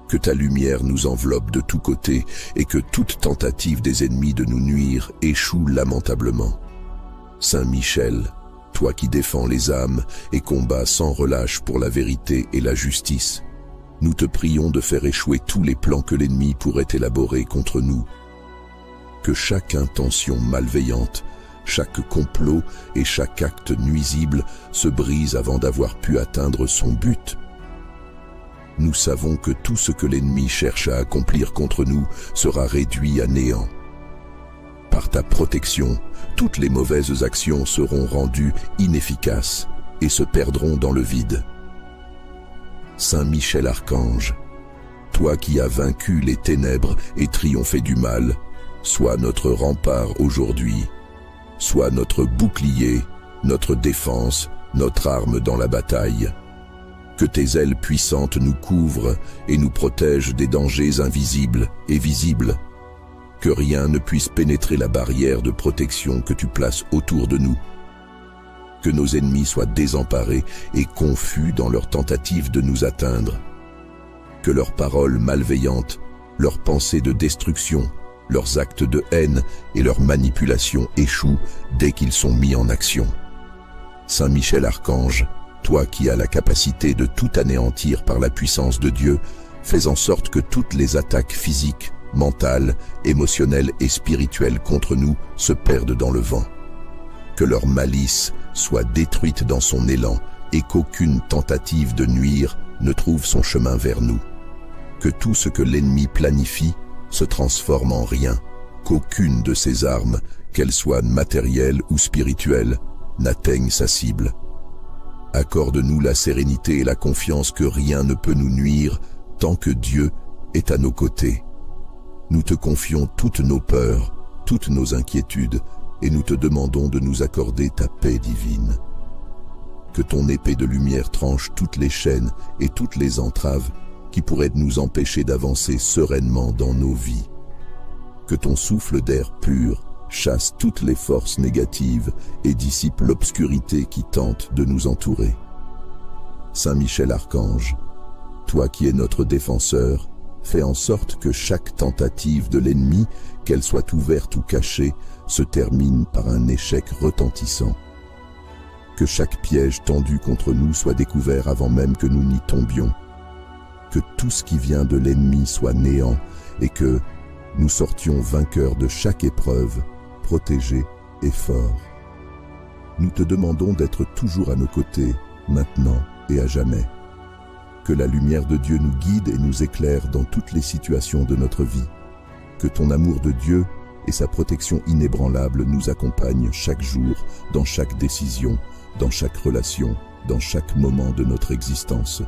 Que ta lumière nous enveloppe de tous côtés et que toute tentative des ennemis de nous nuire échoue lamentablement. Saint Michel, toi qui défends les âmes et combats sans relâche pour la vérité et la justice, nous te prions de faire échouer tous les plans que l'ennemi pourrait élaborer contre nous. Que chaque intention malveillante chaque complot et chaque acte nuisible se brise avant d'avoir pu atteindre son but. Nous savons que tout ce que l'ennemi cherche à accomplir contre nous sera réduit à néant. Par ta protection, toutes les mauvaises actions seront rendues inefficaces et se perdront dans le vide. Saint Michel Archange, toi qui as vaincu les ténèbres et triomphé du mal, sois notre rempart aujourd'hui, sois notre bouclier, notre défense, notre arme dans la bataille. Que tes ailes puissantes nous couvrent et nous protègent des dangers invisibles et visibles. Que rien ne puisse pénétrer la barrière de protection que tu places autour de nous. Que nos ennemis soient désemparés et confus dans leur tentative de nous atteindre. Que leurs paroles malveillantes, leurs pensées de destruction, leurs actes de haine et leurs manipulations échouent dès qu'ils sont mis en action. Saint Michel Archange, toi qui as la capacité de tout anéantir par la puissance de Dieu, fais en sorte que toutes les attaques physiques, mentales, émotionnelles et spirituelles contre nous se perdent dans le vent. Que leur malice soit détruite dans son élan et qu'aucune tentative de nuire ne trouve son chemin vers nous. Que tout ce que l'ennemi planifie se transforme en rien, qu'aucune de ses armes, qu'elles soient matérielles ou spirituelles, n'atteigne sa cible. Accorde-nous la sérénité et la confiance que rien ne peut nous nuire tant que Dieu est à nos côtés. Nous te confions toutes nos peurs, toutes nos inquiétudes, et nous te demandons de nous accorder ta paix divine. Que ton épée de lumière tranche toutes les chaînes et toutes les entraves qui pourraient nous empêcher d'avancer sereinement dans nos vies. Que ton souffle d'air pur chasse toutes les forces négatives et dissipe l'obscurité qui tente de nous entourer. Saint Michel Archange, toi qui es notre défenseur, fais en sorte que chaque tentative de l'ennemi, qu'elle soit ouverte ou cachée, se termine par un échec retentissant. Que chaque piège tendu contre nous soit découvert avant même que nous n'y tombions. Que tout ce qui vient de l'ennemi soit néant et que nous sortions vainqueurs de chaque épreuve, protégés et forts. Nous te demandons d'être toujours à nos côtés, maintenant et à jamais. Que la lumière de Dieu nous guide et nous éclaire dans toutes les situations de notre vie. Que ton amour de Dieu et sa protection inébranlable nous accompagnent chaque jour, dans chaque décision, dans chaque relation, dans chaque moment de notre existence.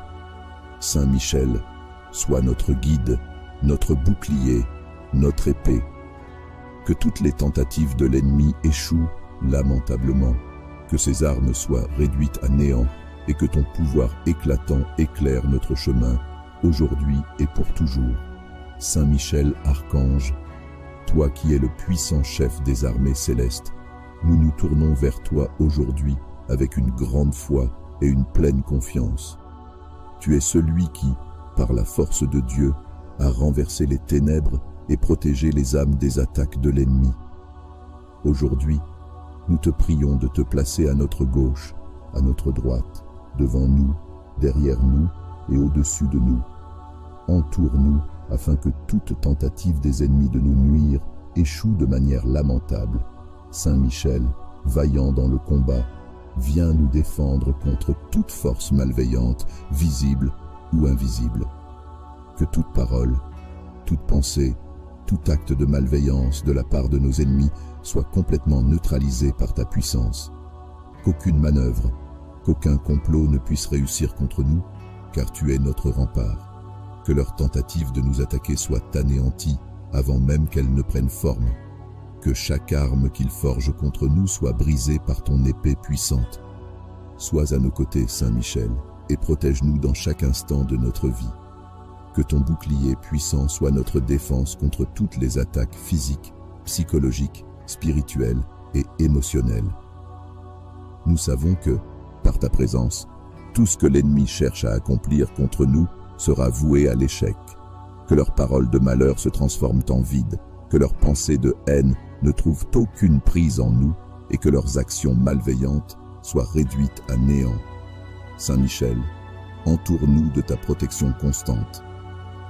Saint Michel, sois notre guide, notre bouclier, notre épée. Que toutes les tentatives de l'ennemi échouent lamentablement, que ses armes soient réduites à néant et que ton pouvoir éclatant éclaire notre chemin, aujourd'hui et pour toujours. Saint Michel Archange, toi qui es le puissant chef des armées célestes, nous nous tournons vers toi aujourd'hui avec une grande foi et une pleine confiance. Tu es celui qui, par la force de Dieu, a renversé les ténèbres et protégé les âmes des attaques de l'ennemi. Aujourd'hui, nous te prions de te placer à notre gauche, à notre droite, devant nous, derrière nous et au-dessus de nous. Entoure-nous afin que toute tentative des ennemis de nous nuire échoue de manière lamentable. Saint Michel, vaillant dans le combat, viens nous défendre contre toute force malveillante, visible ou invisible. Que toute parole, toute pensée, tout acte de malveillance de la part de nos ennemis soit complètement neutralisé par ta puissance. Qu'aucune manœuvre, qu'aucun complot ne puisse réussir contre nous, car tu es notre rempart. Que leur tentative de nous attaquer soit anéantie avant même qu'elle ne prenne forme. Que chaque arme qu'ils forgent contre nous soit brisée par ton épée puissante. Sois à nos côtés, Saint Michel, et protège-nous dans chaque instant de notre vie. Que ton bouclier puissant soit notre défense contre toutes les attaques physiques, psychologiques, spirituelles et émotionnelles. Nous savons que, par ta présence, tout ce que l'ennemi cherche à accomplir contre nous sera voué à l'échec. Que leurs paroles de malheur se transforment en vide, que leurs pensées de haine ne trouvent aucune prise en nous et que leurs actions malveillantes soient réduites à néant. Saint Michel, entoure-nous de ta protection constante.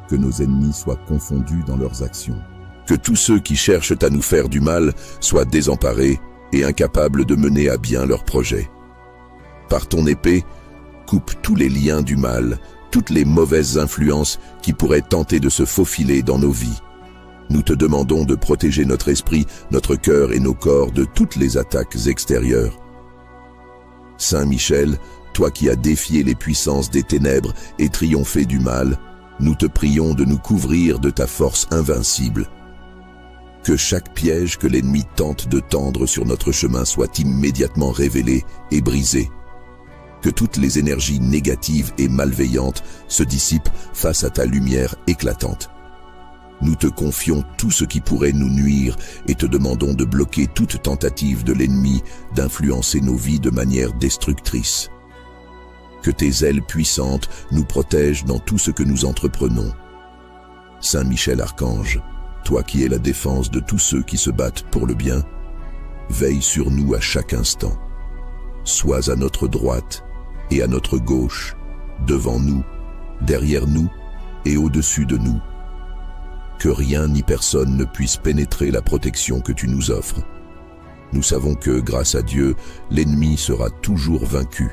Que nos ennemis soient confondus dans leurs actions. Que tous ceux qui cherchent à nous faire du mal soient désemparés et incapables de mener à bien leurs projets. Par ton épée, coupe tous les liens du mal, toutes les mauvaises influences qui pourraient tenter de se faufiler dans nos vies. Nous te demandons de protéger notre esprit, notre cœur et nos corps de toutes les attaques extérieures. Saint Michel, toi qui as défié les puissances des ténèbres et triomphé du mal, nous te prions de nous couvrir de ta force invincible. Que chaque piège que l'ennemi tente de tendre sur notre chemin soit immédiatement révélé et brisé. Que toutes les énergies négatives et malveillantes se dissipent face à ta lumière éclatante. Nous te confions tout ce qui pourrait nous nuire et te demandons de bloquer toute tentative de l'ennemi d'influencer nos vies de manière destructrice. Que tes ailes puissantes nous protègent dans tout ce que nous entreprenons. Saint Michel Archange, toi qui es la défense de tous ceux qui se battent pour le bien, veille sur nous à chaque instant. Sois à notre droite et à notre gauche, devant nous, derrière nous et au-dessus de nous. Que rien ni personne ne puisse pénétrer la protection que tu nous offres. Nous savons que, grâce à Dieu, l'ennemi sera toujours vaincu.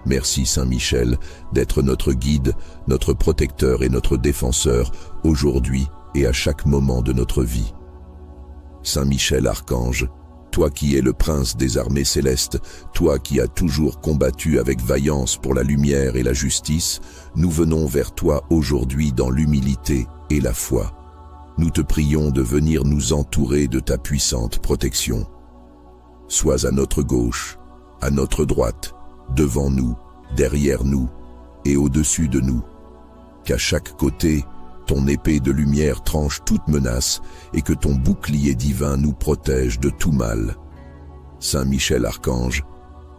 Merci Saint Michel d'être notre guide, notre protecteur et notre défenseur aujourd'hui et à chaque moment de notre vie. Saint Michel Archange, toi qui es le prince des armées célestes, toi qui as toujours combattu avec vaillance pour la lumière et la justice, nous venons vers toi aujourd'hui dans l'humilité et la foi. Nous te prions de venir nous entourer de ta puissante protection. Sois à notre gauche, à notre droite, devant nous, derrière nous et au-dessus de nous. Qu'à chaque côté, ton épée de lumière tranche toute menace et que ton bouclier divin nous protège de tout mal. Saint Michel Archange,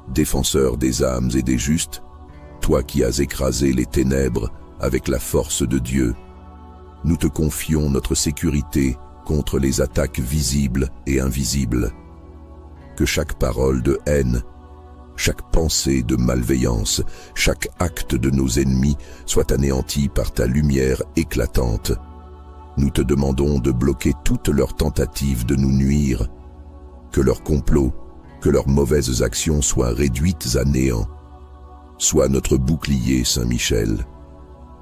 défenseur des âmes et des justes, toi qui as écrasé les ténèbres avec la force de Dieu, nous te confions notre sécurité contre les attaques visibles et invisibles. Que chaque parole de haine, chaque pensée de malveillance, chaque acte de nos ennemis soit anéanti par ta lumière éclatante. Nous te demandons de bloquer toutes leurs tentatives de nous nuire, que leurs complots, que leurs mauvaises actions soient réduites à néant. Sois notre bouclier, Saint Michel.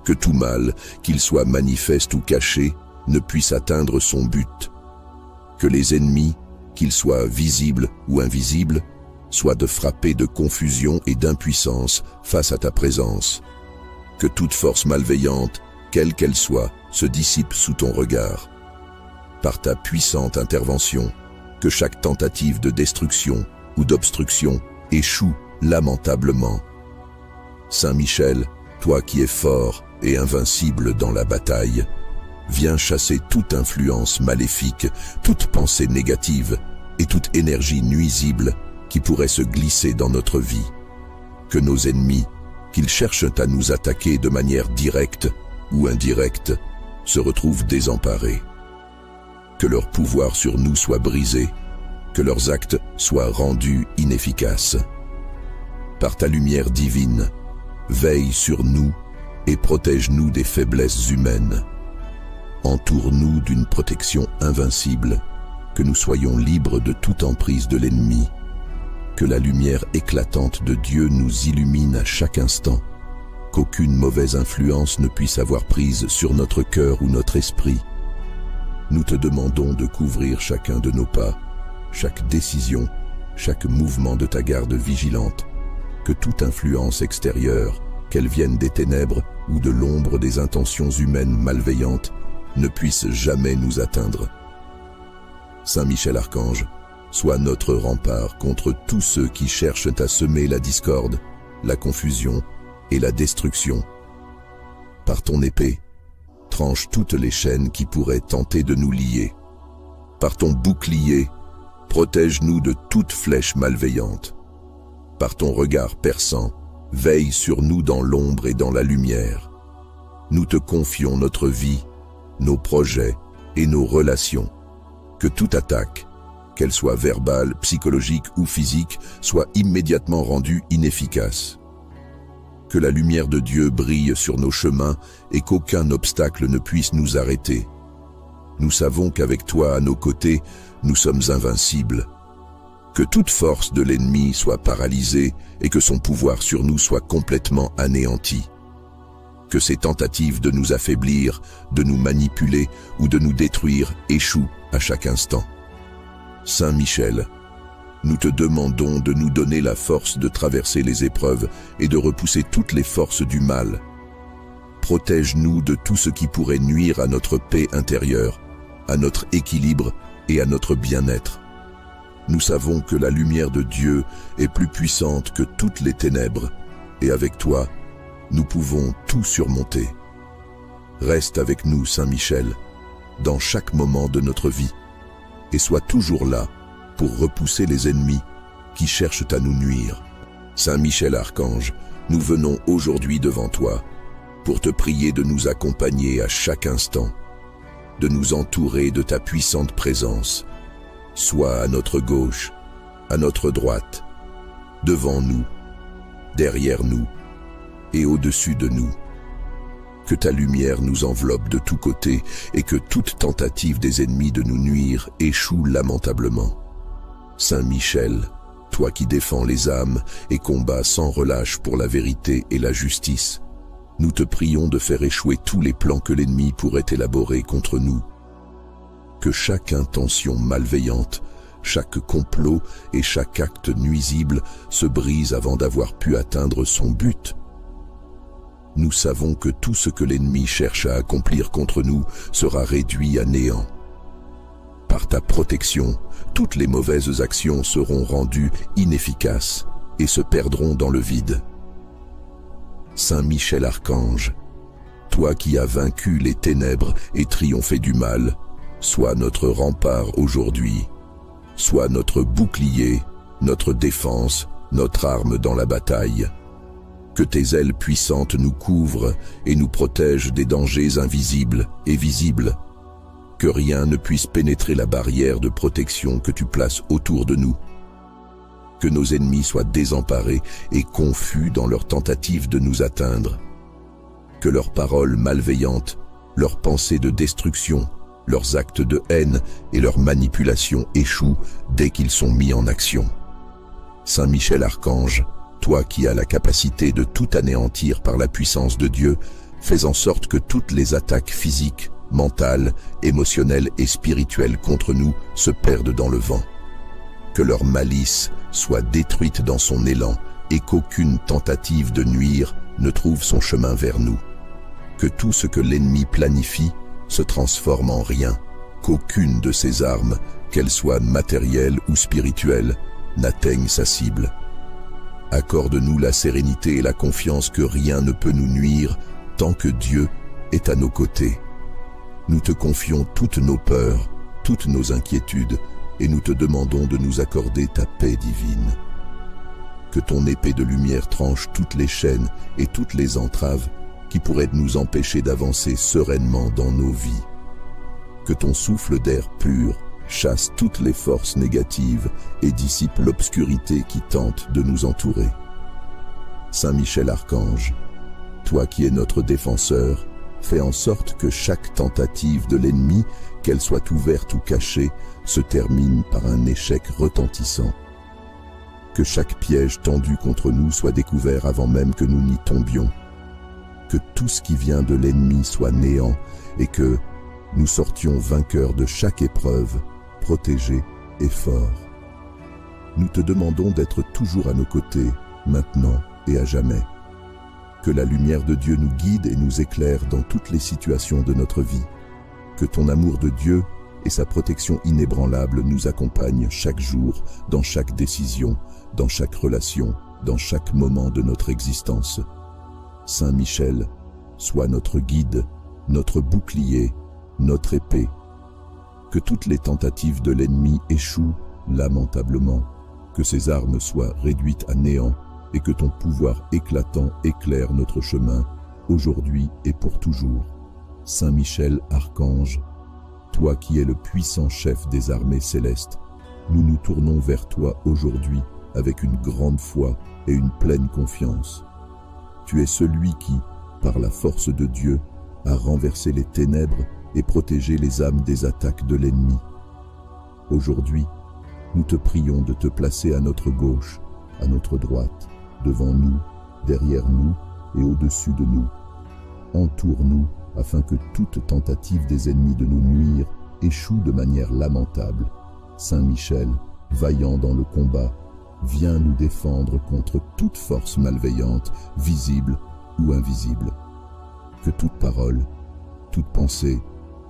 Que tout mal, qu'il soit manifeste ou caché, ne puisse atteindre son but. Que les ennemis, qu'ils soient visibles ou invisibles, soit de frapper de confusion et d'impuissance face à ta présence. Que toute force malveillante, quelle qu'elle soit, se dissipe sous ton regard. Par ta puissante intervention, que chaque tentative de destruction ou d'obstruction échoue lamentablement. Saint Michel, toi qui es fort et invincible dans la bataille, viens chasser toute influence maléfique, toute pensée négative et toute énergie nuisible qui pourrait se glisser dans notre vie. Que nos ennemis, qu'ils cherchent à nous attaquer de manière directe ou indirecte, se retrouvent désemparés. Que leur pouvoir sur nous soit brisé, que leurs actes soient rendus inefficaces. Par ta lumière divine, veille sur nous et protège-nous des faiblesses humaines. Entoure-nous d'une protection invincible, que nous soyons libres de toute emprise de l'ennemi. Que la lumière éclatante de Dieu nous illumine à chaque instant, qu'aucune mauvaise influence ne puisse avoir prise sur notre cœur ou notre esprit. Nous te demandons de couvrir chacun de nos pas, chaque décision, chaque mouvement de ta garde vigilante, que toute influence extérieure, qu'elle vienne des ténèbres ou de l'ombre des intentions humaines malveillantes, ne puisse jamais nous atteindre. Saint Michel Archange, sois notre rempart contre tous ceux qui cherchent à semer la discorde, la confusion et la destruction. Par ton épée, tranche toutes les chaînes qui pourraient tenter de nous lier. Par ton bouclier, protège-nous de toute flèche malveillante. Par ton regard perçant, veille sur nous dans l'ombre et dans la lumière. Nous te confions notre vie, nos projets et nos relations. Que toute attaque, qu'elle soit verbale, psychologique ou physique, soit immédiatement rendue inefficace. Que la lumière de Dieu brille sur nos chemins et qu'aucun obstacle ne puisse nous arrêter. Nous savons qu'avec toi à nos côtés, nous sommes invincibles. Que toute force de l'ennemi soit paralysée et que son pouvoir sur nous soit complètement anéanti. Que ses tentatives de nous affaiblir, de nous manipuler ou de nous détruire échouent à chaque instant. Saint Michel, nous te demandons de nous donner la force de traverser les épreuves et de repousser toutes les forces du mal. Protège-nous de tout ce qui pourrait nuire à notre paix intérieure, à notre équilibre et à notre bien-être. Nous savons que la lumière de Dieu est plus puissante que toutes les ténèbres, et avec toi, nous pouvons tout surmonter. Reste avec nous, Saint Michel, dans chaque moment de notre vie, et sois toujours là pour repousser les ennemis qui cherchent à nous nuire. Saint Michel Archange, nous venons aujourd'hui devant toi pour te prier de nous accompagner à chaque instant, de nous entourer de ta puissante présence, soit à notre gauche, à notre droite, devant nous, derrière nous et au-dessus de nous. Que ta lumière nous enveloppe de tous côtés et que toute tentative des ennemis de nous nuire échoue lamentablement. Saint Michel, toi qui défends les âmes et combats sans relâche pour la vérité et la justice, nous te prions de faire échouer tous les plans que l'ennemi pourrait élaborer contre nous. Que chaque intention malveillante, chaque complot et chaque acte nuisible se brise avant d'avoir pu atteindre son but. Nous savons que tout ce que l'ennemi cherche à accomplir contre nous sera réduit à néant. Par ta protection, toutes les mauvaises actions seront rendues inefficaces et se perdront dans le vide. Saint Michel Archange, toi qui as vaincu les ténèbres et triomphé du mal, sois notre rempart aujourd'hui, sois notre bouclier, notre défense, notre arme dans la bataille. Que tes ailes puissantes nous couvrent et nous protègent des dangers invisibles et visibles. Que rien ne puisse pénétrer la barrière de protection que tu places autour de nous. Que nos ennemis soient désemparés et confus dans leur tentative de nous atteindre. Que leurs paroles malveillantes, leurs pensées de destruction, leurs actes de haine et leurs manipulations échouent dès qu'ils sont mis en action. Saint Michel Archange, toi qui as la capacité de tout anéantir par la puissance de Dieu, fais en sorte que toutes les attaques physiques, mentales, émotionnelles et spirituelles contre nous se perdent dans le vent. Que leur malice soit détruite dans son élan et qu'aucune tentative de nuire ne trouve son chemin vers nous. Que tout ce que l'ennemi planifie se transforme en rien, qu'aucune de ses armes, qu'elles soient matérielles ou spirituelles, n'atteigne sa cible. Accorde-nous la sérénité et la confiance que rien ne peut nous nuire tant que Dieu est à nos côtés. Nous te confions toutes nos peurs, toutes nos inquiétudes, et nous te demandons de nous accorder ta paix divine. Que ton épée de lumière tranche toutes les chaînes et toutes les entraves qui pourraient nous empêcher d'avancer sereinement dans nos vies. Que ton souffle d'air pur chasse toutes les forces négatives et dissipe l'obscurité qui tente de nous entourer. Saint Michel Archange, toi qui es notre défenseur, fais en sorte que chaque tentative de l'ennemi, qu'elle soit ouverte ou cachée, se termine par un échec retentissant. Que chaque piège tendu contre nous soit découvert avant même que nous n'y tombions. Que tout ce qui vient de l'ennemi soit néant et que nous sortions vainqueurs de chaque épreuve, protégés et forts. Nous te demandons d'être toujours à nos côtés, maintenant et à jamais. Que la lumière de Dieu nous guide et nous éclaire dans toutes les situations de notre vie. Que ton amour de Dieu et sa protection inébranlable nous accompagnent chaque jour, dans chaque décision, dans chaque relation, dans chaque moment de notre existence. Saint Michel, sois notre guide, notre bouclier, notre épée. Que toutes les tentatives de l'ennemi échouent lamentablement, que ses armes soient réduites à néant et que ton pouvoir éclatant éclaire notre chemin, aujourd'hui et pour toujours. Saint Michel Archange, toi qui es le puissant chef des armées célestes, nous nous tournons vers toi aujourd'hui avec une grande foi et une pleine confiance. Tu es celui qui, par la force de Dieu, a renversé les ténèbres et protégé les âmes des attaques de l'ennemi. Aujourd'hui, nous te prions de te placer à notre gauche, à notre droite, devant nous, derrière nous et au-dessus de nous. Entoure-nous afin que toute tentative des ennemis de nous nuire échoue de manière lamentable. Saint Michel, vaillant dans le combat, viens nous défendre contre toute force malveillante, visible ou invisible. Que toute parole, toute pensée,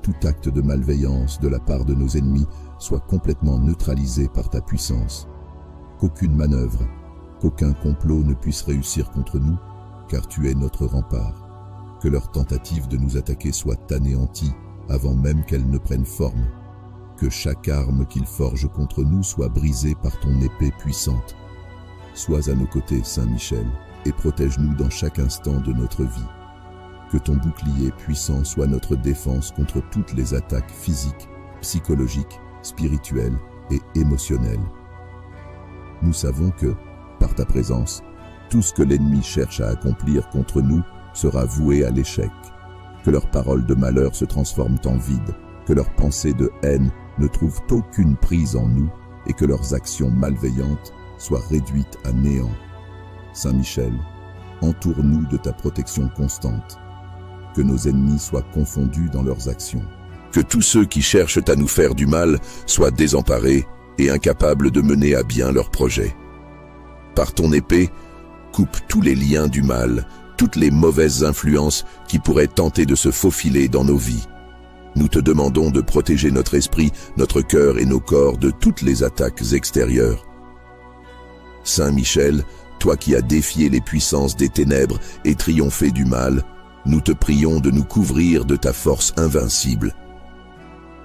tout acte de malveillance de la part de nos ennemis soit complètement neutralisé par ta puissance. Qu'aucune manœuvre, qu'aucun complot ne puisse réussir contre nous, car tu es notre rempart. Que leur tentative de nous attaquer soit anéantie avant même qu'elle ne prenne forme. Que chaque arme qu'ils forgent contre nous soit brisée par ton épée puissante. Sois à nos côtés, Saint Michel, et protège-nous dans chaque instant de notre vie. Que ton bouclier puissant soit notre défense contre toutes les attaques physiques, psychologiques, spirituelles et émotionnelles. Nous savons que, par ta présence, tout ce que l'ennemi cherche à accomplir contre nous sera voué à l'échec. Que leurs paroles de malheur se transforment en vide, que leurs pensées de haine ne trouvent aucune prise en nous et que leurs actions malveillantes soient réduites à néant. Saint Michel, entoure-nous de ta protection constante. Que nos ennemis soient confondus dans leurs actions. Que tous ceux qui cherchent à nous faire du mal soient désemparés et incapables de mener à bien leurs projets. Par ton épée, coupe tous les liens du mal, toutes les mauvaises influences qui pourraient tenter de se faufiler dans nos vies. Nous te demandons de protéger notre esprit, notre cœur et nos corps de toutes les attaques extérieures. Saint Michel, toi qui as défié les puissances des ténèbres et triomphé du mal, nous te prions de nous couvrir de ta force invincible.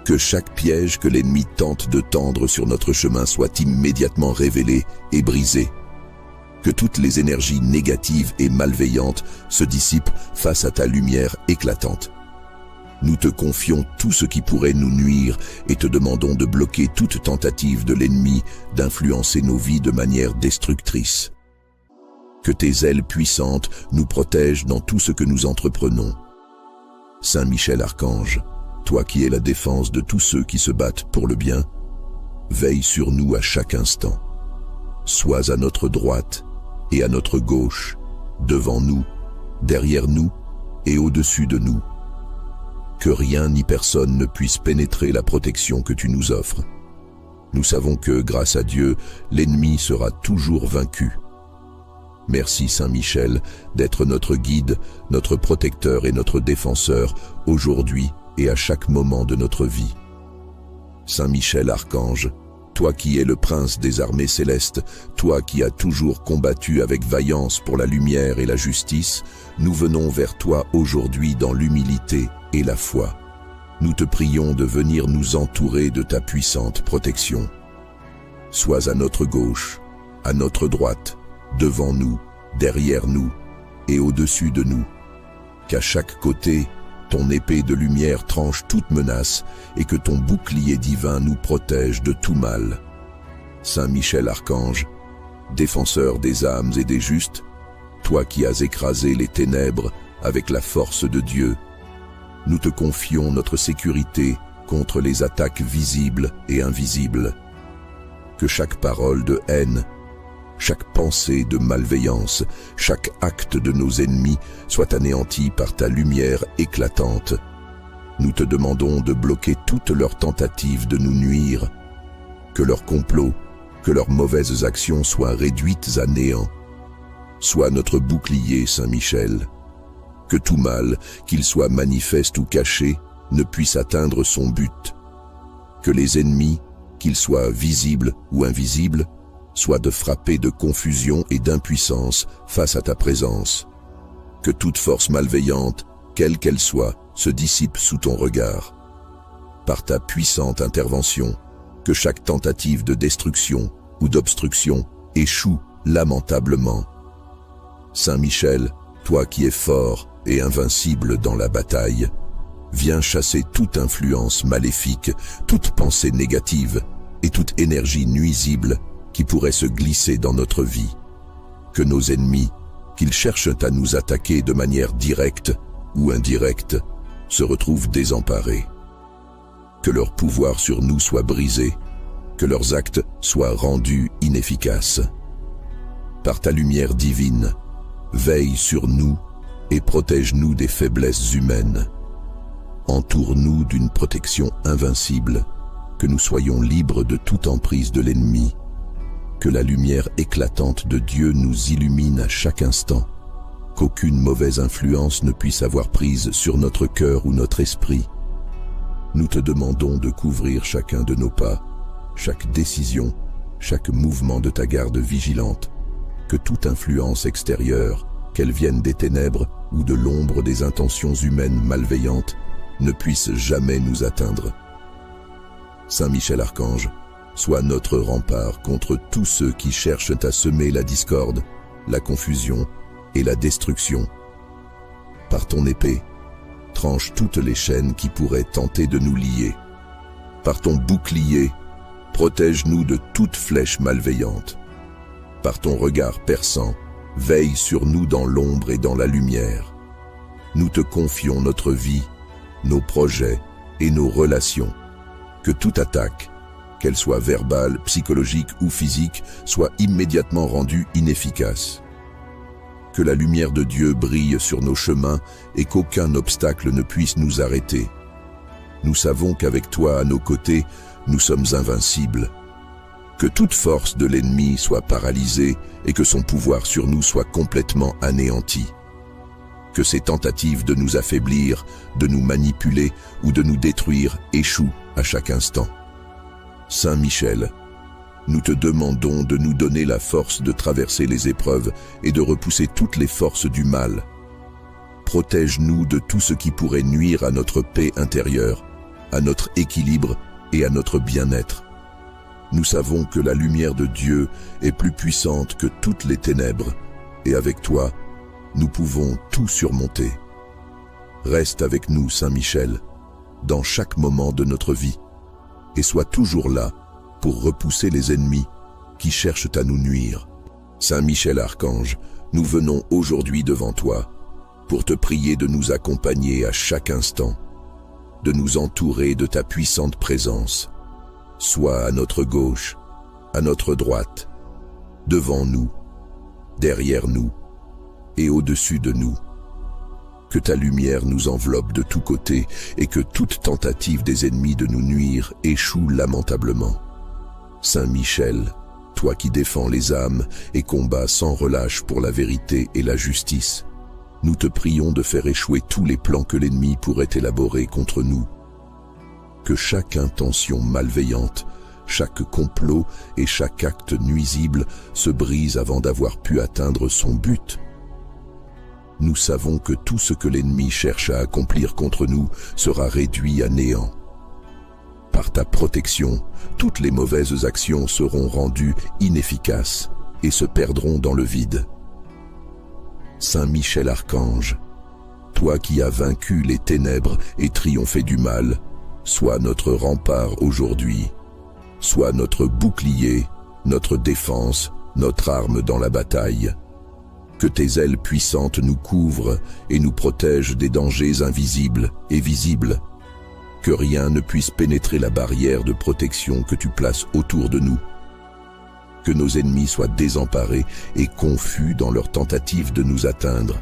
Que chaque piège que l'ennemi tente de tendre sur notre chemin soit immédiatement révélé et brisé. Que toutes les énergies négatives et malveillantes se dissipent face à ta lumière éclatante. Nous te confions tout ce qui pourrait nous nuire et te demandons de bloquer toute tentative de l'ennemi d'influencer nos vies de manière destructrice. Que tes ailes puissantes nous protègent dans tout ce que nous entreprenons. Saint Michel Archange, toi qui es la défense de tous ceux qui se battent pour le bien, veille sur nous à chaque instant. Sois à notre droite et à notre gauche, devant nous, derrière nous et au-dessus de nous. Que rien ni personne ne puisse pénétrer la protection que tu nous offres. Nous savons que, grâce à Dieu, l'ennemi sera toujours vaincu. Merci Saint Michel d'être notre guide, notre protecteur et notre défenseur aujourd'hui et à chaque moment de notre vie. Saint Michel Archange, toi qui es le prince des armées célestes, toi qui as toujours combattu avec vaillance pour la lumière et la justice, nous venons vers toi aujourd'hui dans l'humilité et la foi. Nous te prions de venir nous entourer de ta puissante protection. Sois à notre gauche, à notre droite, devant nous, derrière nous et au-dessus de nous. Qu'à chaque côté, ton épée de lumière tranche toute menace et que ton bouclier divin nous protège de tout mal. Saint Michel Archange, défenseur des âmes et des justes, toi qui as écrasé les ténèbres avec la force de Dieu, nous te confions notre sécurité contre les attaques visibles et invisibles. Que chaque parole de haine, chaque pensée de malveillance, chaque acte de nos ennemis soit anéanti par ta lumière éclatante. Nous te demandons de bloquer toutes leurs tentatives de nous nuire. Que leurs complots, que leurs mauvaises actions soient réduites à néant. Sois notre bouclier, Saint Michel. Que tout mal, qu'il soit manifeste ou caché, ne puisse atteindre son but. Que les ennemis, qu'ils soient visibles ou invisibles, soient de frapper de confusion et d'impuissance face à ta présence. Que toute force malveillante, quelle qu'elle soit, se dissipe sous ton regard. Par ta puissante intervention, que chaque tentative de destruction ou d'obstruction échoue lamentablement. Saint Michel, toi qui es fort et invincible dans la bataille, viens chasser toute influence maléfique, toute pensée négative et toute énergie nuisible qui pourrait se glisser dans notre vie. Que nos ennemis, qu'ils cherchent à nous attaquer de manière directe ou indirecte, se retrouvent désemparés. Que leur pouvoir sur nous soit brisé que leurs actes soient rendus inefficaces. Par ta lumière divine, veille sur nous et protège-nous des faiblesses humaines. Entoure-nous d'une protection invincible, que nous soyons libres de toute emprise de l'ennemi. Que la lumière éclatante de Dieu nous illumine à chaque instant, qu'aucune mauvaise influence ne puisse avoir prise sur notre cœur ou notre esprit. Nous te demandons de couvrir chacun de nos pas, chaque décision, chaque mouvement de ta garde vigilante, que toute influence extérieure, qu'elle vienne des ténèbres ou de l'ombre des intentions humaines malveillantes, ne puisse jamais nous atteindre. Saint Michel Archange, sois notre rempart contre tous ceux qui cherchent à semer la discorde, la confusion et la destruction. Par ton épée, tranche toutes les chaînes qui pourraient tenter de nous lier. Par ton bouclier, protège-nous de toute flèche malveillante. Par ton regard perçant, veille sur nous dans l'ombre et dans la lumière. Nous te confions notre vie, nos projets et nos relations. Que toute attaque, qu'elle soit verbale, psychologique ou physique, soit immédiatement rendue inefficace. Que la lumière de Dieu brille sur nos chemins et qu'aucun obstacle ne puisse nous arrêter. Nous savons qu'avec toi à nos côtés, nous sommes invincibles. Que toute force de l'ennemi soit paralysée et que son pouvoir sur nous soit complètement anéanti. Que ses tentatives de nous affaiblir, de nous manipuler ou de nous détruire échouent à chaque instant. Saint Michel, nous te demandons de nous donner la force de traverser les épreuves et de repousser toutes les forces du mal. Protège-nous de tout ce qui pourrait nuire à notre paix intérieure, à notre équilibre et à notre bien-être. Nous savons que la lumière de Dieu est plus puissante que toutes les ténèbres, et avec toi, nous pouvons tout surmonter. Reste avec nous, Saint Michel, dans chaque moment de notre vie, et sois toujours là pour repousser les ennemis qui cherchent à nous nuire. Saint Michel Archange, nous venons aujourd'hui devant toi pour te prier de nous accompagner à chaque instant, de nous entourer de ta puissante présence. Sois à notre gauche, à notre droite, devant nous, derrière nous et au-dessus de nous. Que ta lumière nous enveloppe de tous côtés et que toute tentative des ennemis de nous nuire échoue lamentablement. Saint Michel, toi qui défends les âmes et combats sans relâche pour la vérité et la justice, nous te prions de faire échouer tous les plans que l'ennemi pourrait élaborer contre nous. Que chaque intention malveillante, chaque complot et chaque acte nuisible se brise avant d'avoir pu atteindre son but. Nous savons que tout ce que l'ennemi cherche à accomplir contre nous sera réduit à néant. Par ta protection, toutes les mauvaises actions seront rendues inefficaces et se perdront dans le vide. Saint Michel Archange, toi qui as vaincu les ténèbres et triomphé du mal, sois notre rempart aujourd'hui, sois notre bouclier, notre défense, notre arme dans la bataille. Que tes ailes puissantes nous couvrent et nous protègent des dangers invisibles et visibles. Que rien ne puisse pénétrer la barrière de protection que tu places autour de nous. Que nos ennemis soient désemparés et confus dans leur tentative de nous atteindre.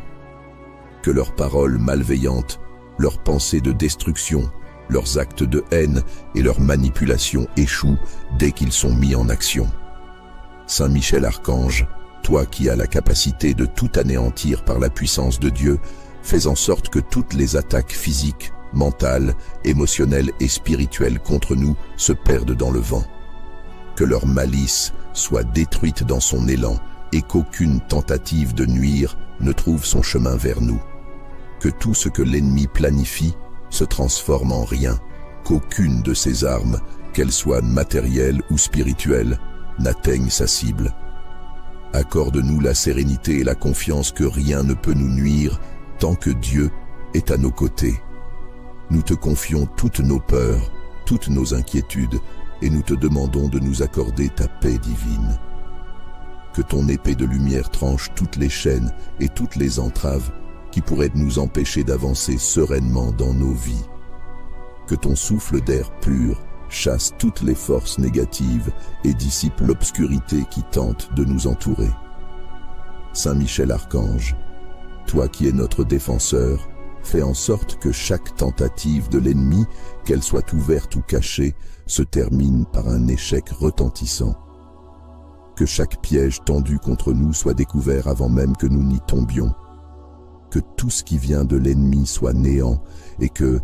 Que leurs paroles malveillantes, leurs pensées de destruction, leurs actes de haine et leurs manipulations échouent dès qu'ils sont mis en action. Saint Michel Archange, toi qui as la capacité de tout anéantir par la puissance de Dieu, fais en sorte que toutes les attaques physiques, mentales, émotionnelles et spirituelles contre nous se perdent dans le vent. Que leur malice soit détruite dans son élan et qu'aucune tentative de nuire ne trouve son chemin vers nous. Que tout ce que l'ennemi planifie se transforme en rien, qu'aucune de ses armes, qu'elles soient matérielles ou spirituelles, n'atteigne sa cible. Accorde-nous la sérénité et la confiance que rien ne peut nous nuire tant que Dieu est à nos côtés. Nous te confions toutes nos peurs, toutes nos inquiétudes, et nous te demandons de nous accorder ta paix divine. Que ton épée de lumière tranche toutes les chaînes et toutes les entraves qui pourraient nous empêcher d'avancer sereinement dans nos vies. Que ton souffle d'air pur chasse toutes les forces négatives et dissipe l'obscurité qui tente de nous entourer. Saint Michel Archange, toi qui es notre défenseur, fais en sorte que chaque tentative de l'ennemi, qu'elle soit ouverte ou cachée, se termine par un échec retentissant. Que chaque piège tendu contre nous soit découvert avant même que nous n'y tombions. Que tout ce qui vient de l'ennemi soit néant et que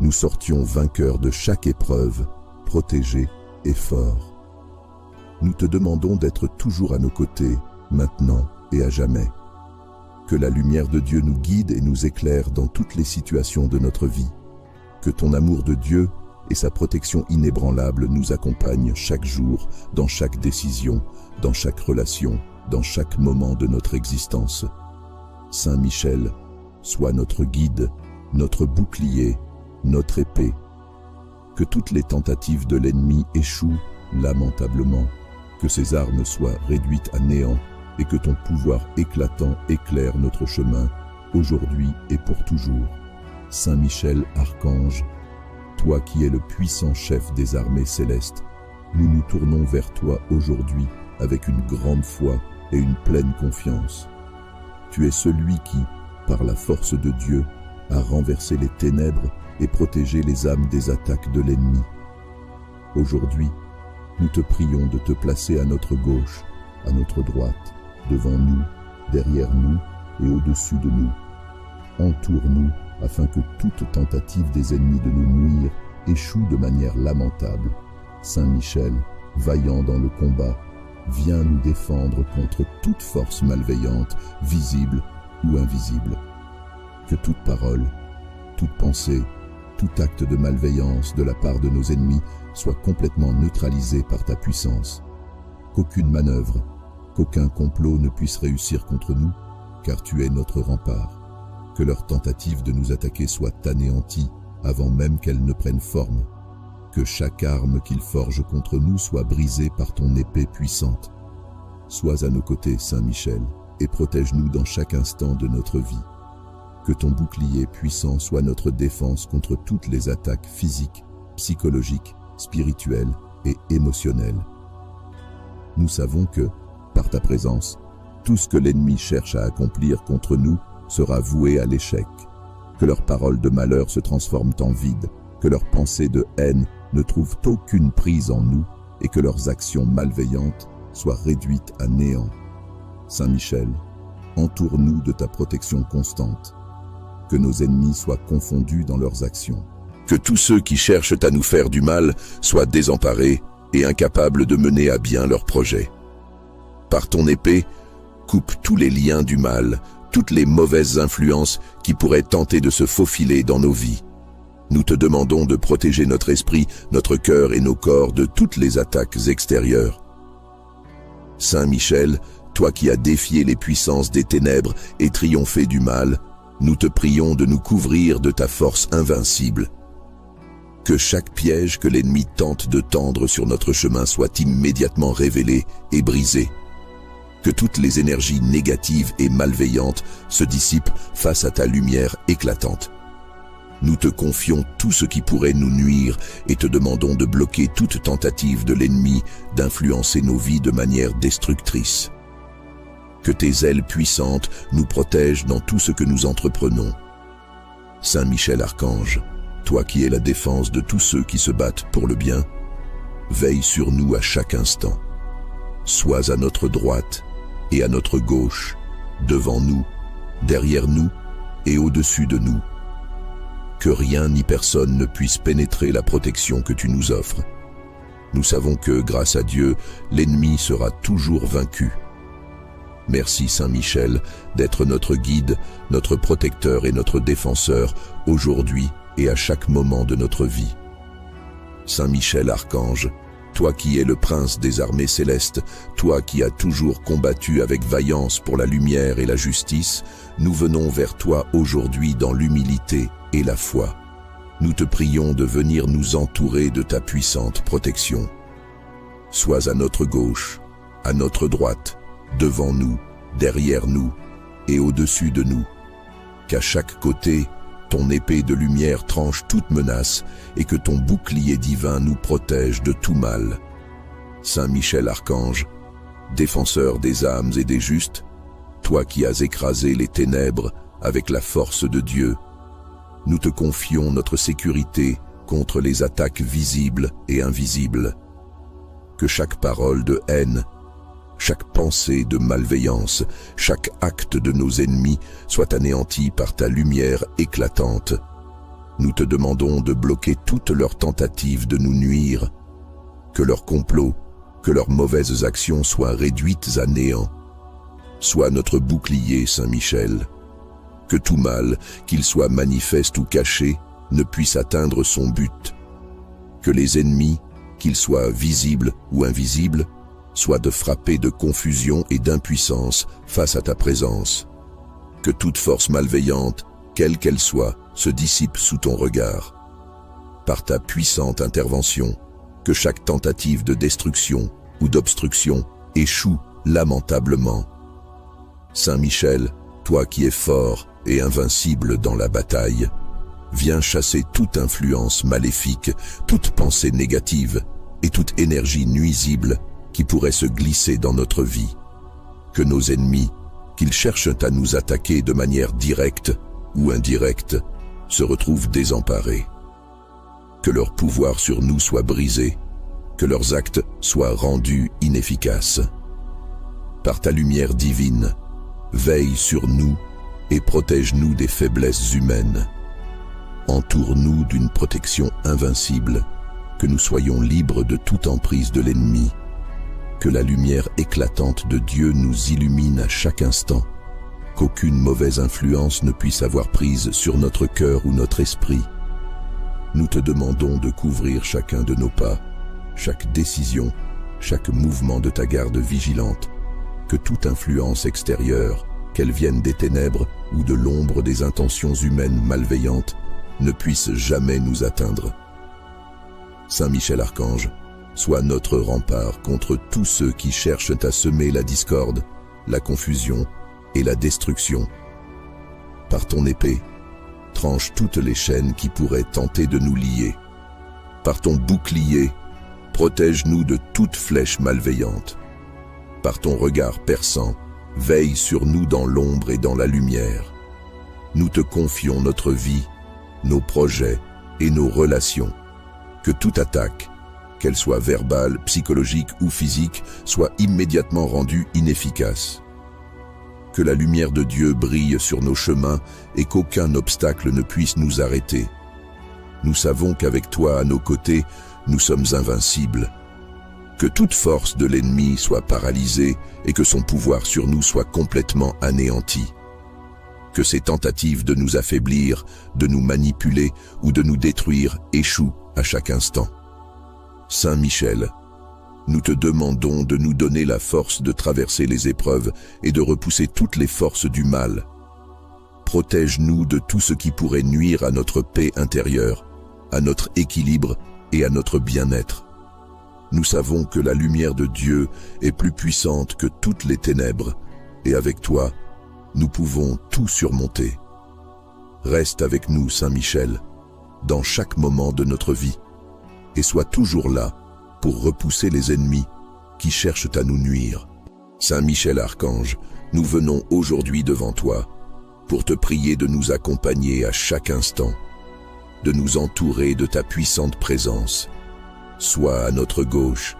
nous sortions vainqueurs de chaque épreuve, protégés et forts. Nous te demandons d'être toujours à nos côtés, maintenant et à jamais. Que la lumière de Dieu nous guide et nous éclaire dans toutes les situations de notre vie. Que ton amour de Dieu et sa protection inébranlable nous accompagnent chaque jour, dans chaque décision, dans chaque relation, dans chaque moment de notre existence. Saint Michel, sois notre guide, notre bouclier, notre épée. Que toutes les tentatives de l'ennemi échouent lamentablement, que ses armes soient réduites à néant et que ton pouvoir éclatant éclaire notre chemin, aujourd'hui et pour toujours. Saint Michel Archange, toi qui es le puissant chef des armées célestes, nous nous tournons vers toi aujourd'hui avec une grande foi et une pleine confiance. Tu es celui qui, par la force de Dieu, a renversé les ténèbres et protégé les âmes des attaques de l'ennemi. Aujourd'hui, nous te prions de te placer à notre gauche, à notre droite, devant nous, derrière nous et au-dessus de nous. Entoure-nous afin que toute tentative des ennemis de nous nuire échoue de manière lamentable. Saint Michel, vaillant dans le combat, viens nous défendre contre toute force malveillante, visible ou invisible. Que toute parole, toute pensée, tout acte de malveillance de la part de nos ennemis soit complètement neutralisé par ta puissance. Qu'aucune manœuvre, qu'aucun complot ne puisse réussir contre nous, car tu es notre rempart. Que leur tentative de nous attaquer soit anéantie avant même qu'elle ne prenne forme. Que chaque arme qu'ils forgent contre nous soit brisée par ton épée puissante. Sois à nos côtés, Saint Michel, et protège-nous dans chaque instant de notre vie. Que ton bouclier puissant soit notre défense contre toutes les attaques physiques, psychologiques, spirituelles et émotionnelles. Nous savons que, par ta présence, tout ce que l'ennemi cherche à accomplir contre nous sera voué à l'échec. Que leurs paroles de malheur se transforment en vide, que leurs pensées de haine ne trouvent aucune prise en nous et que leurs actions malveillantes soient réduites à néant. Saint Michel, entoure-nous de ta protection constante. Que nos ennemis soient confondus dans leurs actions. Que tous ceux qui cherchent à nous faire du mal soient désemparés et incapables de mener à bien leurs projets. Par ton épée, coupe tous les liens du mal, toutes les mauvaises influences qui pourraient tenter de se faufiler dans nos vies. Nous te demandons de protéger notre esprit, notre cœur et nos corps de toutes les attaques extérieures. Saint Michel, toi qui as défié les puissances des ténèbres et triomphé du mal, nous te prions de nous couvrir de ta force invincible. Que chaque piège que l'ennemi tente de tendre sur notre chemin soit immédiatement révélé et brisé. Que toutes les énergies négatives et malveillantes se dissipent face à ta lumière éclatante. Nous te confions tout ce qui pourrait nous nuire et te demandons de bloquer toute tentative de l'ennemi d'influencer nos vies de manière destructrice. Que tes ailes puissantes nous protègent dans tout ce que nous entreprenons. Saint Michel Archange, toi qui es la défense de tous ceux qui se battent pour le bien, veille sur nous à chaque instant. Sois à notre droite et à notre gauche, devant nous, derrière nous et au-dessus de nous. Que rien ni personne ne puisse pénétrer la protection que tu nous offres. Nous savons que, grâce à Dieu, l'ennemi sera toujours vaincu. Merci Saint Michel d'être notre guide, notre protecteur et notre défenseur aujourd'hui et à chaque moment de notre vie. Saint Michel Archange, toi qui es le prince des armées célestes, toi qui as toujours combattu avec vaillance pour la lumière et la justice, nous venons vers toi aujourd'hui dans l'humilité et la foi. Nous te prions de venir nous entourer de ta puissante protection. Sois à notre gauche, à notre droite, devant nous, derrière nous et au-dessus de nous. Qu'à chaque côté, ton épée de lumière tranche toute menace et que ton bouclier divin nous protège de tout mal. Saint Michel Archange, défenseur des âmes et des justes, toi qui as écrasé les ténèbres avec la force de Dieu, nous te confions notre sécurité contre les attaques visibles et invisibles. Que chaque parole de haine, chaque pensée de malveillance, chaque acte de nos ennemis soit anéanti par ta lumière éclatante. Nous te demandons de bloquer toutes leurs tentatives de nous nuire, que leurs complots, que leurs mauvaises actions soient réduites à néant. Sois notre bouclier, Saint Michel. Que tout mal, qu'il soit manifeste ou caché, ne puisse atteindre son but. Que les ennemis, qu'ils soient visibles ou invisibles, soient de frapper de confusion et d'impuissance face à ta présence. Que toute force malveillante, quelle qu'elle soit, se dissipe sous ton regard. Par ta puissante intervention, que chaque tentative de destruction ou d'obstruction échoue lamentablement. Saint Michel, toi qui es fort et invincible dans la bataille, viens chasser toute influence maléfique, toute pensée négative et toute énergie nuisible qui pourrait se glisser dans notre vie. Que nos ennemis, qu'ils cherchent à nous attaquer de manière directe ou indirecte, se retrouvent désemparés. Que leur pouvoir sur nous soit brisé, que leurs actes soient rendus inefficaces. Par ta lumière divine, veille sur nous et protège-nous des faiblesses humaines. Entoure-nous d'une protection invincible, que nous soyons libres de toute emprise de l'ennemi. Que la lumière éclatante de Dieu nous illumine à chaque instant, qu'aucune mauvaise influence ne puisse avoir prise sur notre cœur ou notre esprit. Nous te demandons de couvrir chacun de nos pas, chaque décision, chaque mouvement de ta garde vigilante, que toute influence extérieure, qu'elle vienne des ténèbres ou de l'ombre des intentions humaines malveillantes, ne puisse jamais nous atteindre. Saint Michel Archange, sois notre rempart contre tous ceux qui cherchent à semer la discorde, la confusion et la destruction. Par ton épée, tranche toutes les chaînes qui pourraient tenter de nous lier. Par ton bouclier, protège-nous de toute flèche malveillante. Par ton regard perçant, veille sur nous dans l'ombre et dans la lumière. Nous te confions notre vie, nos projets et nos relations. Que toute attaque, qu'elle soit verbale, psychologique ou physique, soit immédiatement rendue inefficace. Que la lumière de Dieu brille sur nos chemins et qu'aucun obstacle ne puisse nous arrêter. Nous savons qu'avec toi à nos côtés, nous sommes invincibles. Que toute force de l'ennemi soit paralysée et que son pouvoir sur nous soit complètement anéanti. Que ses tentatives de nous affaiblir, de nous manipuler ou de nous détruire échouent à chaque instant. Saint Michel, nous te demandons de nous donner la force de traverser les épreuves et de repousser toutes les forces du mal. Protège-nous de tout ce qui pourrait nuire à notre paix intérieure, à notre équilibre et à notre bien-être. Nous savons que la lumière de Dieu est plus puissante que toutes les ténèbres, et avec toi, nous pouvons tout surmonter. Reste avec nous, Saint Michel, dans chaque moment de notre vie, et sois toujours là pour repousser les ennemis qui cherchent à nous nuire. Saint Michel Archange, nous venons aujourd'hui devant toi pour te prier de nous accompagner à chaque instant, de nous entourer de ta puissante présence. Sois à notre gauche,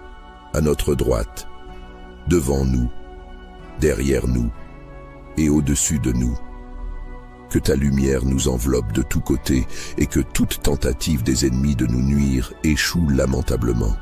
à notre droite, devant nous, derrière nous et au-dessus de nous. Que ta lumière nous enveloppe de tous côtés et que toute tentative des ennemis de nous nuire échoue lamentablement.